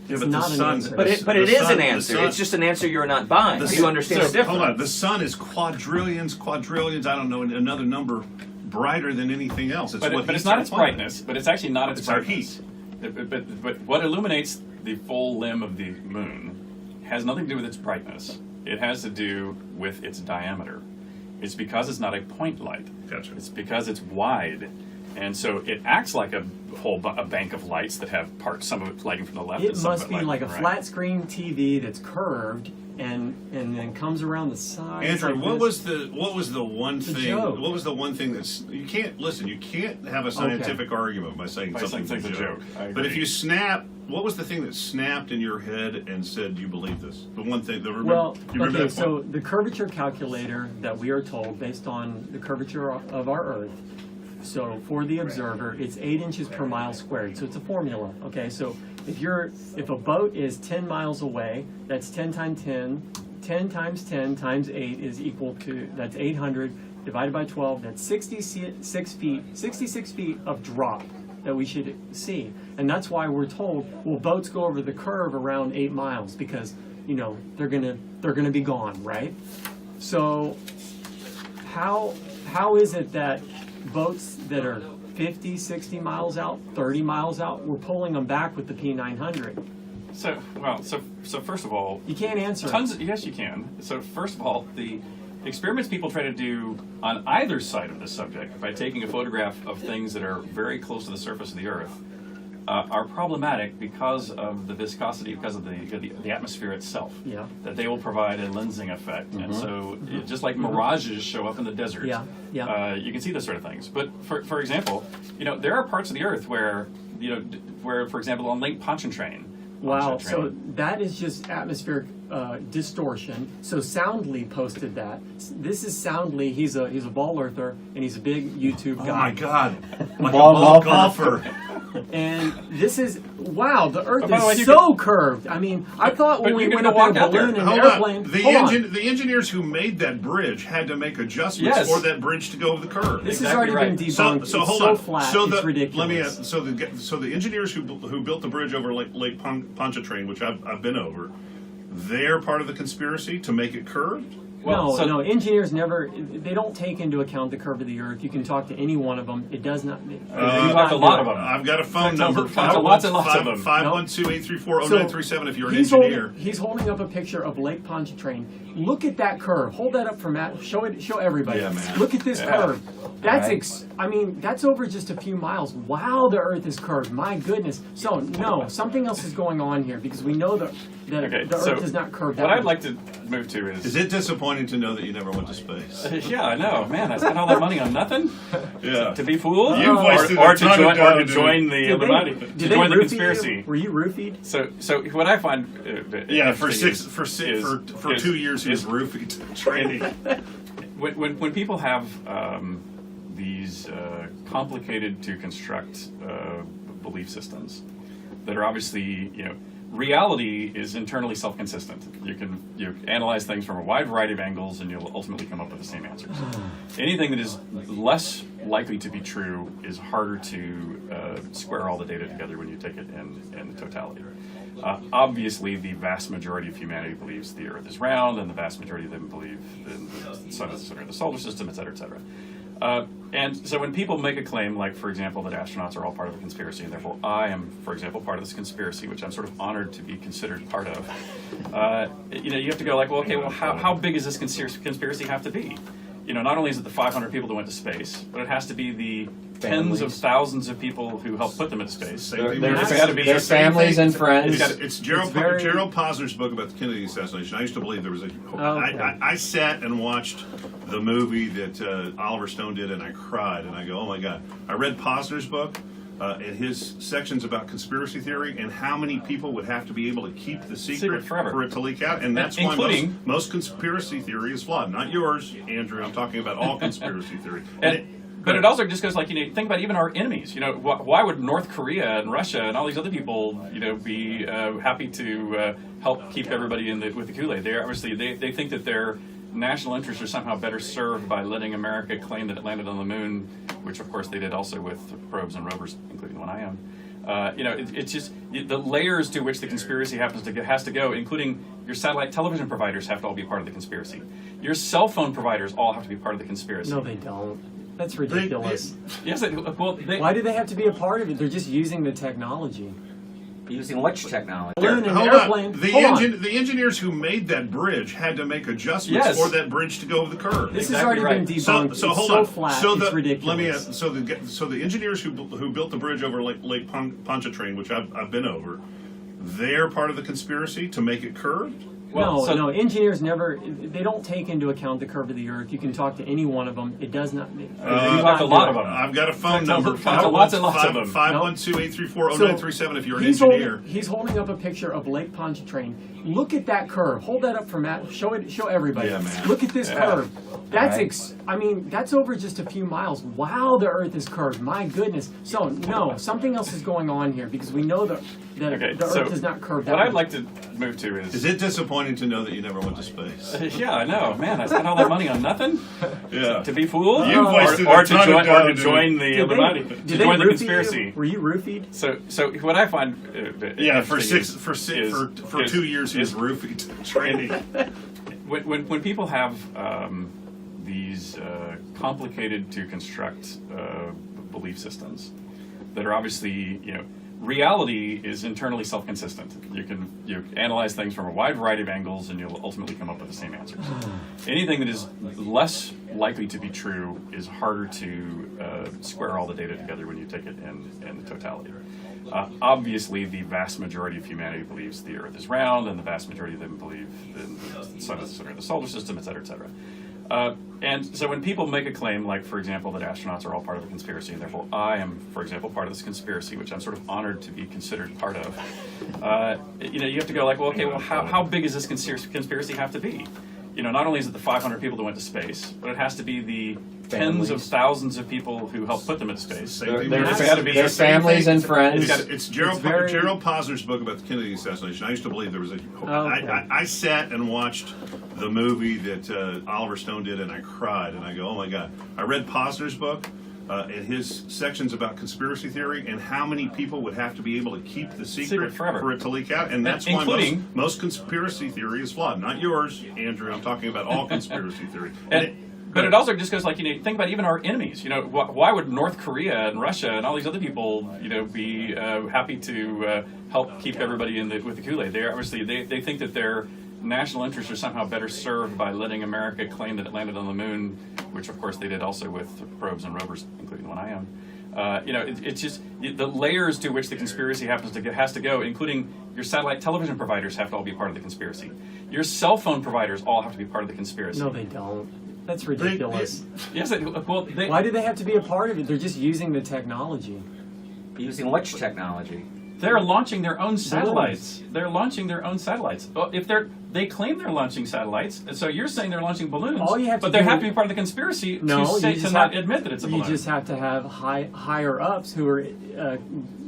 It's not an answer. But it is an answer. It's just an answer you're not buying. You understand the difference. Hold on. The sun is quadrillions, I don't know, another number brighter than anything else. But it's not its brightness. But it's actually not its brightness. But what illuminates the full limb of the moon has nothing to do with its brightness. It has to do with its diameter. It's because it's not a point light. Gotcha. It's because it's wide. And so it acts like a bank of lights that have some of it lighting from the left. It must be like a flat screen TV that's curved and then comes around the side. Andrew, what was the one thing? What was the one thing that's you can't have a scientific argument by saying something's a joke. But if you snap, what was the thing that snapped in your head and said you believe this? The one thing that so the curvature calculator that we are told, based on the curvature of our Earth, So for the observer, it's 8 inches per mile squared. So it's a formula. Okay, so if a boat is 10 miles away, that's 10 times 10. 10 times 10 times 8 is equal to, that's 800 divided by 12. That's 66 feet of drop that we should see. And that's why we're told, well, boats go over the curve around 8 miles because, you know, they're gonna be gone, right? So how is it that boats that are 50, 60 miles out, 30 miles out, we're pulling them back with the P900? So first of all, you can't answer. Yes, you can. So first of all, the experiments people try to do on either side of this subject by taking a photograph of things that are very close to the surface of the Earth are problematic because of the viscosity, because of the atmosphere itself. Yeah. That they will provide a lensing effect, and so just like mirages show up in the desert, you can see those sort of things. But for example, you know, there are parts of the Earth where, you know, where, for example, on Lake Pontchartrain. Wow, so that is just atmospheric distortion. So Soundly posted that. This is Soundly. He's a ball earther, and he's a big YouTube guy. Oh my God! Like Ball a golfer. And this is, wow, the Earth by the way, is so curved. I mean, I thought when we went up in a balloon and an airplane. The engineers who made that bridge had to make adjustments for that bridge to go over the curve. This has already been debunked. So it's hold so on. flat, So it's ridiculous. So the engineers who built the bridge over Lake Pontchartrain, which I've been over, they're part of the conspiracy to make it curved. Well, no, engineers they don't take into account the curve of the Earth. You can talk to any one of them. It does not. You talk to a lot of them. I've got a phone number. Lots and lots of them. 512-834-0937 if you're an he's engineer. He's holding up a picture of Lake Pontchartrain. Look at that curve. Hold that up for Matt. Show everybody. Yeah, man. Look at this curve. That's I mean, that's over just a few miles. Wow, the Earth is curved. My goodness. So no, something else is going on here because we know that the Earth is not curved. What I'd like to move to is it disappointing to know that you never went to space? Yeah, I know, man. I spent all that money on nothing. Yeah. To be fooled, You've wasted or a ton of to dough, join the Illuminati, to join the conspiracy. Were you roofied? So what I find for 2 years he was roofied training. When people have these complicated to construct belief systems that are obviously, you know, reality is internally self-consistent. You analyze things from a wide variety of angles, and you'll ultimately come up with the same answers. Anything that is less likely to be true is harder to square all the data together when you take it in totality. Obviously, the vast majority of humanity believes the Earth is round, and the vast majority of them believe the Sun is the center of the solar system, et cetera, et cetera. And so when people make a claim, like, for example, that astronauts are all part of a conspiracy, and therefore I am, for example, part of this conspiracy, which I'm sort of honored to be considered part of, you know, you have to go like, well, okay, well, how big does this conspiracy have to be? You know, not only is it the 500 people that went to space, but it has to be the tens of thousands of people who helped put them into space. Their families and friends. It's Gerald Posner's book about the Kennedy assassination. I used to believe there was I sat and watched the movie that Oliver Stone did, and I cried, and I go, oh my God. I read Posner's book and his sections about conspiracy theory and how many people would have to be able to keep the secret for it to leak out, and that's why most conspiracy theory is flawed. Not yours, Andrew. I'm talking about all conspiracy theory. But it also just goes like, you know, think about even our enemies. You know, why would North Korea and Russia and all these other people, you know, be happy to help keep everybody with the Kool-Aid? They obviously they think that their national interests are somehow better served by letting America claim that it landed on the moon, which of course they did also with probes and rovers, including the one I own. You know, it's just the layers to which the conspiracy has to go, including your satellite television providers have to all be part of the conspiracy. Your cell phone providers all have to be part of the conspiracy. No, they don't. That's ridiculous. Yes, why do they have to be a part of it? They're just using the technology. Using which technology? The engineers who made that bridge had to make adjustments for that bridge to go over the curve. This has already been debunked. So hold on. on. Flat, it's ridiculous. So the engineers who built the bridge over Lake Pontchartrain, which I've been over, they're part of the conspiracy to make it curved. No, engineers they don't take into account the curve of the Earth. You can talk to any one of them. It does not. You talk to a lot of them. I've got a phone number. Lots and lots of them. 512-834-0937 if you're an engineer. He's holding up a picture of Lake Pontchartrain. Look at that curve. Hold that up for Matt. Show everybody. Yeah, man. Look at this curve. That's that's over just a few miles. Wow, the Earth is curved. My goodness. So no, something else is going on here because we know that the Earth is not curved. What I'd like to move to is it disappointing to know that you never went to space? Yeah, I know, man. I spent all that money on nothing. Yeah. To be fooled, You've wasted or a ton of dough to join the Illuminati, to join the conspiracy. Were you roofied? So what I find for 2 years he was roofied training. When people have these complicated to construct belief systems that are obviously, reality is internally self-consistent. You analyze things from a wide variety of angles, and you'll ultimately come up with the same answers. Anything that is less likely to be true is harder to square all the data together when you take it in totality. Obviously, the vast majority of humanity believes the Earth is round, and the vast majority of them believe the Sun is the center of the solar system, et cetera, et cetera. And so when people make a claim, like, for example, that astronauts are all part of a conspiracy, and therefore I am, for example, part of this conspiracy, which I'm sort of honored to be considered part of, you have to go like, well, okay, how big does this conspiracy have to be? Not only is it the 500 people that went to space, but it has to be the tens of thousands of people who helped put them into space. Their families and friends. It's Gerald Posner's book about the Kennedy assassination. I used to believe there was I sat and watched the movie that Oliver Stone did, and I cried, and I go, oh my God. I read Posner's book and his sections about conspiracy theory and how many people would have to be able to keep the secret for it to leak out, and that's why most conspiracy theory is flawed. Not yours, Andrew. I'm talking about all conspiracy theory. But it also just goes like, think about even our enemies. Why would North Korea and Russia and all these other people, be happy to help keep everybody with the Kool-Aid? They think that their national interests are somehow better served by letting America claim that it landed on the moon, which of course they did also with probes and rovers, including the one I own. It's just the layers to which the conspiracy has to go, including your satellite television providers have to all be part of the conspiracy. Your cell phone providers all have to be part of the conspiracy. No, they don't. That's ridiculous. Yes, why do they have to be a part of it? They're just using the technology. Using which technology? They're launching their own satellites. They're launching their own satellites. If they claim they're launching satellites, and so you're saying they're launching balloons, but they have to be part of the conspiracy to not admit that it's a balloon. You just have to have higher ups who are.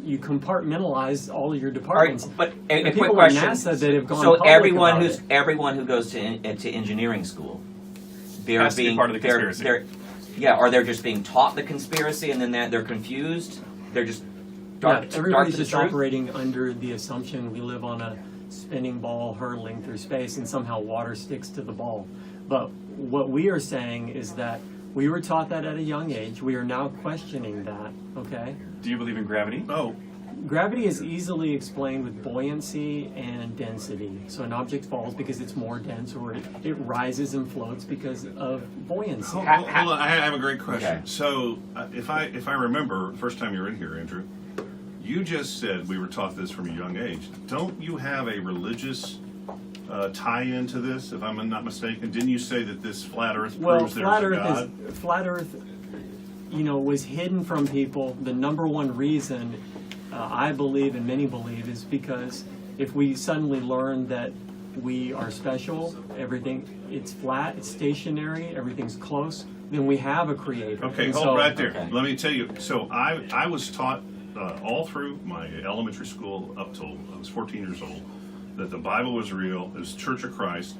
You compartmentalize all of your departments. Right, but a quick people question. at NASA that have gone so public everyone who goes to engineering school, they're has to be part of the conspiracy. Or they're just being taught the conspiracy, and then they're confused. They're just everybody's just operating under the assumption we live on a spinning ball hurtling through space, and somehow water sticks to the ball. But what we are saying is that we were taught that at a young age. We are now questioning that. Okay. Do you believe in gravity? Oh. Gravity is easily explained with buoyancy and density. So an object falls because it's more dense, or it rises and floats because of buoyancy. Hold on. I have a great question. Okay. So if I remember, the first time you were in here, Andrew, you just said we were taught this from a young age. Don't you have a religious tie-in to this, if I'm not mistaken? Didn't you say that this flat Earth proves there's a God? Flat Earth, was hidden from people. The number one reason I believe and many believe is because if we suddenly learn that we are special, it's flat, it's stationary, everything's close, then we have a creator. Okay, hold right there. Okay. Let me tell you. So I was taught all through my elementary school up till I was 14 years old that the Bible was real, it was Church of Christ,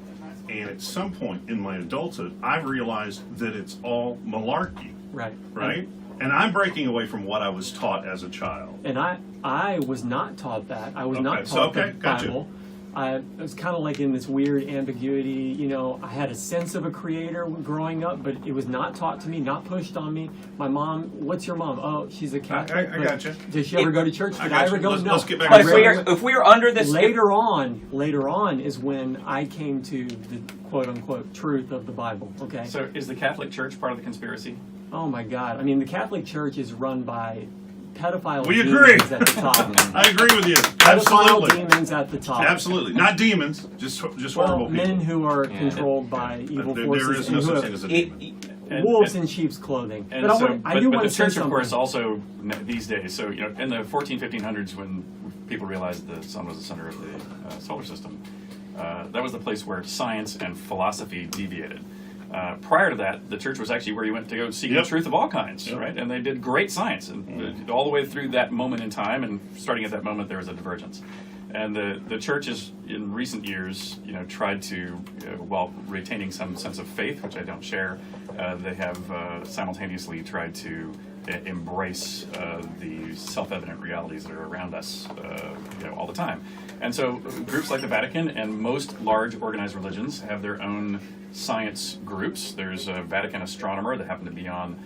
and at some point in my adulthood, I've realized that it's all malarkey. Right. Right? And I'm breaking away from what I was taught as a child. And I was not taught that. I was not taught the Bible. I was kind of like in this weird ambiguity. I had a sense of a creator growing up, but it was not taught to me, not pushed on me. My mom, what's your mom? Oh, she's a Catholic. I got you. Did she ever go to church? Did I ever go? No. Let's get back but if we're under this... Later on is when I came to the quote-unquote truth of the Bible, okay? So is the Catholic Church part of the conspiracy? Oh, my God. I mean, the Catholic Church is run by pedophile We agree. demons at the top. I agree with you. Pedophile Absolutely. demons at the top. Absolutely. Not demons, just Well, horrible people. men who are controlled by evil There forces is no and who such have thing as a wolves in sheep's clothing. And But I, so, want, I do but want the to say church, something. of course, also these days. So in the 1500s, when people realized the sun was the center of the solar system, that was the place where science and philosophy deviated. Prior to that, the church was actually where you went to go seek the truth of all kinds, right? And they did great science, and all the way through that moment in time, and starting at that moment, there was a divergence. And the church has, in recent years, tried to, while retaining some sense of faith, which I don't share, they have simultaneously tried to embrace the self-evident realities that are around us, all the time. And so, groups like the Vatican and most large organized religions have their own science groups. There's a Vatican astronomer that happened to be on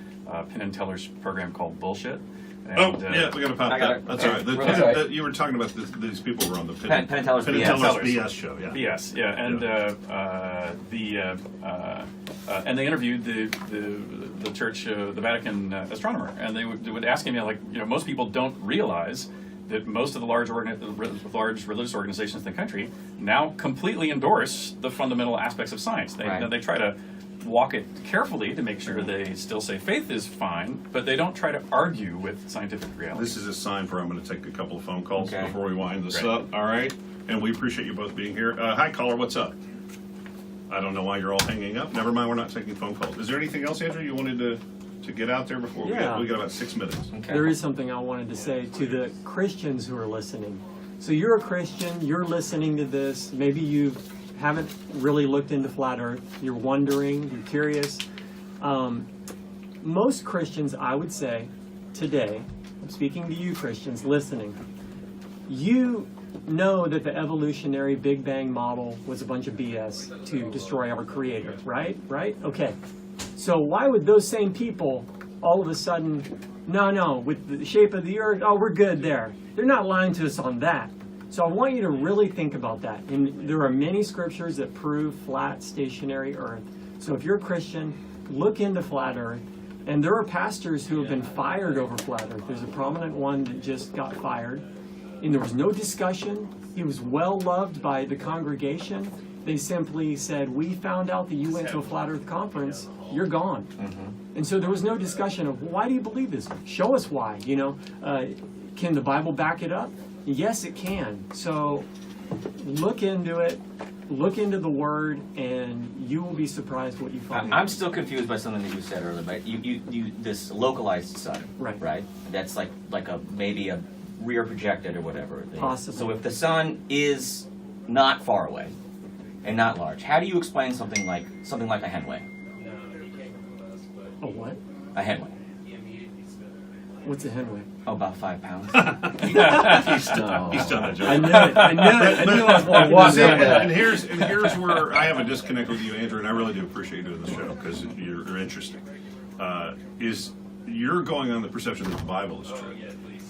Penn and Teller's program called Bullshit. And, yeah, we got to pop I got that. it. That's all right. That's all right. You were talking about these people were on the Penn and Teller's BS. BS show, yeah. BS, yeah, and and they interviewed the church, the Vatican astronomer, and they would ask him, most people don't realize that most of the large religious organizations in the country now completely endorse the fundamental aspects of science. They try to walk it carefully to make sure they still say faith is fine, but they don't try to argue with scientific reality. This is a sign for I'm going to take a couple of phone calls Okay. before we wind this up. All right, and we appreciate you both being here. Hi, caller, what's up? I don't know why you're all hanging up. Never mind, we're not taking phone calls. Is there anything else, Andrew, you wanted to get out there before we got about 6 minutes? Okay. There is something I wanted to say to the Christians who are listening. So you're a Christian, you're listening to this, maybe you haven't really looked into flat earth, you're wondering, you're curious. Most Christians, I would say, today, I'm speaking to you Christians listening, you know that the evolutionary Big Bang model was a bunch of BS to destroy our creator, right? Right? Okay. So why would those same people all of a sudden, no, with the shape of the earth, we're good there. They're not lying to us on that. So I want you to really think about that. And there are many scriptures that prove flat, stationary earth. So if you're a Christian, look into flat earth. And there are pastors who have been fired over flat earth. There's a prominent one that just got fired. And there was no discussion. He was well loved by the congregation. They simply said, we found out that you went to a flat earth conference, you're gone. Mm-hmm. And so there was no discussion of, why do you believe this? Show us why. Can the Bible back it up? Yes, it can. So look into it, look into the Word, and you will be surprised what you find. I'm still confused by something that you said earlier. But you this localized sun, right? That's like maybe a rear projected or whatever. Possibly. So if the sun is not far away and not large, how do you explain something like a Henway? A what? A Henway. What's a Henway? Oh, about 5 pounds. He's done a joke. I knew it. I knew I was walking and here's where I have a disconnect with you, Andrew, and I really do appreciate you doing the show because you're interesting. Is you're going on the perception that the Bible is true.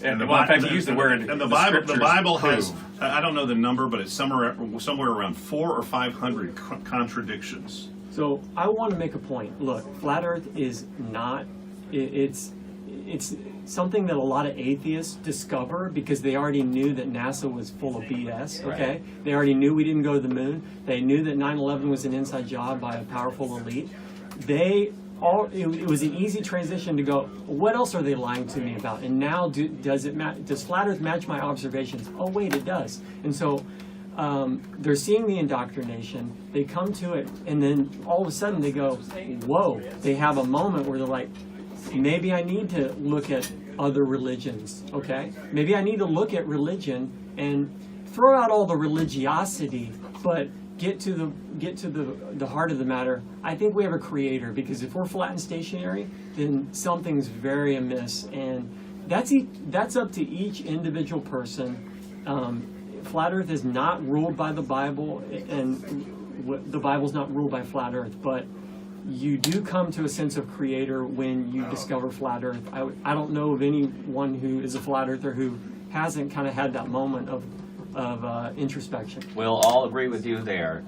And in fact, you use the word. And the Bible has, I don't know the number, but it's somewhere around 400 or 500 contradictions. So I want to make a point. Look, flat Earth is not. It's something that a lot of atheists discover because they already knew that NASA was full of BS. Okay, right. They already knew we didn't go to the moon. They knew that 9/11 was an inside job by a powerful elite. It was an easy transition to go, what else are they lying to me about? And now does flat Earth match my observations? Oh wait, it does. And so they're seeing the indoctrination. They come to it, and then all of a sudden they go, whoa! They have a moment where they're like, maybe I need to look at other religions, okay? Maybe I need to look at religion and throw out all the religiosity, but get to the heart of the matter. I think we have a creator, because if we're flat and stationary, then something's very amiss, and that's up to each individual person. Flat Earth is not ruled by the Bible, and the Bible's not ruled by flat Earth, but you do come to a sense of creator when you discover flat Earth. I don't know of anyone who is a flat earther who hasn't kind of had that moment of, of introspection. We'll all agree with you there.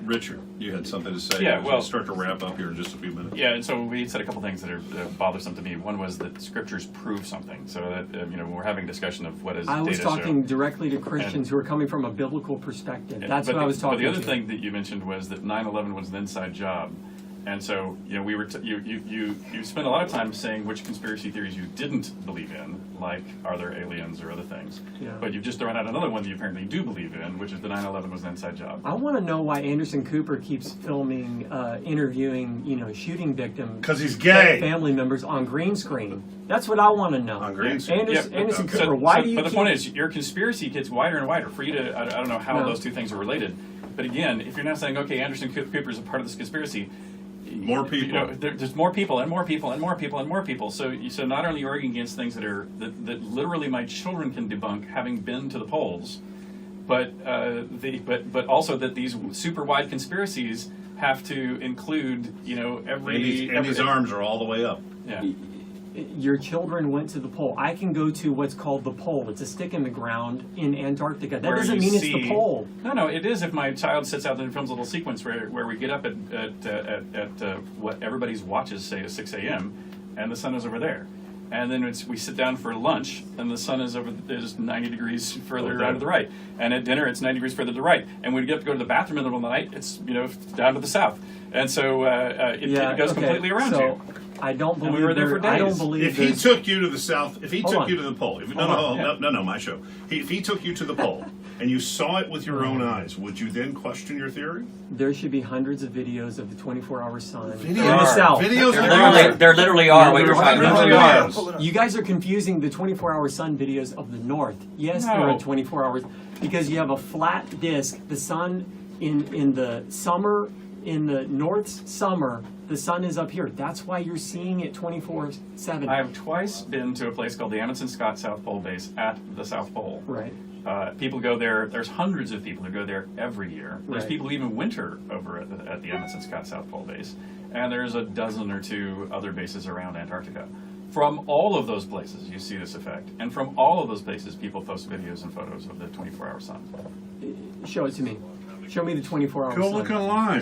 Richard, you had something to say. Yeah, As we well- start to wrap up here in just a few minutes. Yeah, and so we said a couple things that are bothersome to me. One was that scriptures prove something. So that when we're having a discussion of what is I was data talking show. directly to Christians who are coming from a biblical perspective. That's But what I was talking But the other to. thing that you mentioned was that 9/11 was an inside job. And so, we were you spent a lot of time saying which conspiracy theories you didn't believe in, like are there aliens or other things. Yeah. But you've just thrown out another one that you apparently do believe in, which is that 9/11 was an inside job. I want to know why Anderson Cooper keeps filming, interviewing, shooting victims. 'Cause he's gay. Family members on green screen. That's what I want to know. On green screen. Anderson Okay. Cooper, why do you But the keep... point is, your conspiracy gets wider and wider. For you to, I don't know how No. those two things are related. But again, if you're now saying, okay, Anderson Cooper is a part of this conspiracy, More people. there's more people and more people and more people and more people. So not only are you arguing against things that literally my children can debunk, having been to the polls, but also that these super wide conspiracies have to include Andy's arms are all the way up. Yeah. Your children went to the pole. I can go to what's called the pole. It's a stick in the ground in Antarctica. That Where doesn't you mean it's see- the pole. No, it is if my child sits out there and films a little sequence where we get up at what everybody's watches say is 6 a.m. and the sun is over there. And then we sit down for lunch, and the sun is 90 degrees further out to the right. And at dinner, it's 90 degrees further to the right. And when we get up to go to the bathroom in the middle of the night, it's down to the south. And so it goes completely around you. I don't believe we were there for I don't days. believe If he there's- took you to the south, if he Hold took on. you to the pole, my show. If he took you to the pole and you saw it with your own eyes, would you then question your theory? there should be hundreds of videos of the 24-hour sun in the Videos. South. Videos. There literally are what you're talking There about. literally are. You guys are confusing the 24-hour sun videos of the North. Yes, there No. are 24 hours because you have a flat disk. The sun in the summer, in the North's summer, the sun is up here. That's why you're seeing it 24/7. I have twice been to a place called the Amundsen Scott South Pole Base at the South Pole. Right. People go there. There's hundreds of people who go there every year. There's Right. people who even winter over at the Amundsen Scott South Pole Base. And there's a dozen or two other bases around Antarctica. From all of those places, you see this effect. And from all of those places, people post videos and photos of the 24-hour sun. Show it to me. Show me the 24-hour Go sun. look online.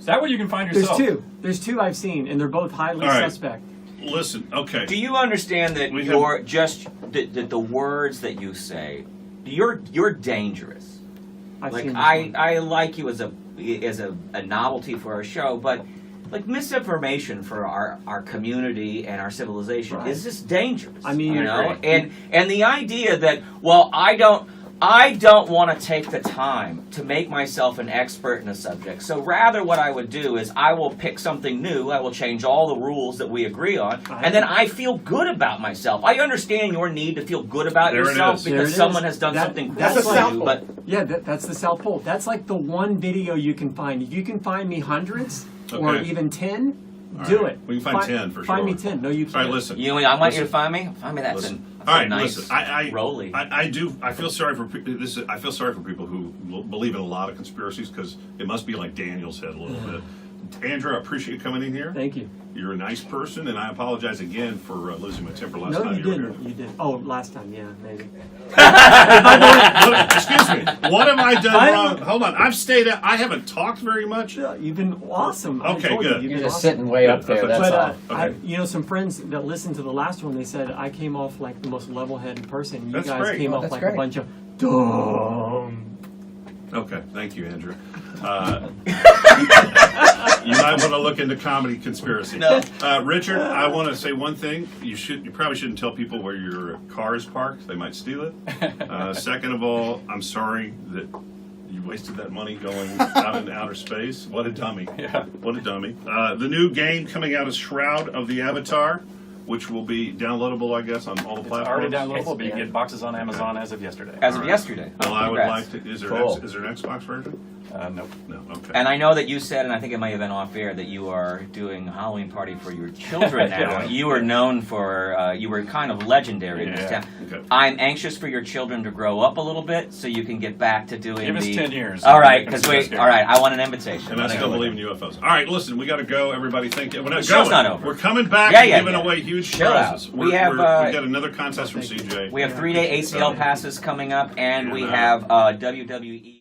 That way you can find yourself. There's two I've seen, and they're both highly All right. suspect. Listen, okay. Do you understand that We you're just the words that you say? You're dangerous. I've Like seen this one. I like you as a novelty for our show, but like misinformation for our community and our civilization Right. is just dangerous. I mean, you know, agree. and the idea that I don't want to take the time to make myself an expert in a subject. So rather what I would do is I will pick something new, I will change all the rules that we agree on, and then I feel good about myself. I understand your need to feel good about There it yourself is. There because it someone is. has done That- something cool that's for the South you, Pole. but Yeah, that's the South Pole. That's like the one video you can find. If you can find me hundreds or Okay. even 10, All do right. it. We can find 10 for Find sure. me 10. No, you can't. All right, listen. I want you to find me. Find me that. Listen. That's All right, a nice listen. I rolly. I do. I feel sorry for this. I feel sorry for people who believe in a lot of conspiracies because it must be like Daniel's head a little bit. Andrew, I appreciate you coming in here. Thank you. You're a nice person, and I apologize again for losing my temper last No, time you you were here. didn't. You did. Oh, last time, yeah, maybe. Excuse me. What have I done wrong? Hold on. I've stayed. I haven't talked very much. Yeah, you've been awesome. I Okay, told good. You've You're been just awesome. sitting way up there, But, that's all. Okay. some friends that listened to the last one, they said I came off like the most level-headed person. You That's guys great. came Oh, off that's like great. a bunch of dumb. Okay, thank you, Andrew. You might want to look into comedy conspiracy. No. Richard, I want to say one thing. You probably shouldn't tell people where your car is parked. They might steal it. Second of all, I'm sorry that you wasted that money going out into outer space. What a dummy. Yeah. What a dummy. The new game coming out is Shroud of the Avatar, which will be downloadable, I guess, on all the It's platforms. already downloadable, but you can get boxes on Amazon as of yesterday. As of yesterday. Well, I would Congrats. like to. Is there Cool. is there an Xbox version? Nope. No. Okay. And I know that you said, and I think it might have been off air, that you are doing a Halloween party for your children now. Yeah. You are known for, you were kind of legendary in this town. Okay. I'm anxious for your children to grow up a little bit so you can get back to doing Give us 10 years. All right, all right, I want an invitation. And I still believe in UFOs. All right, listen, we got to go. Everybody, thank you. We're not The show's going. not over. We're coming back Yeah, and yeah, giving yeah. away huge Chill out. prizes. We have, we got another contest from CJ. We have 3-day ACL passes coming up, and we And, have WWE.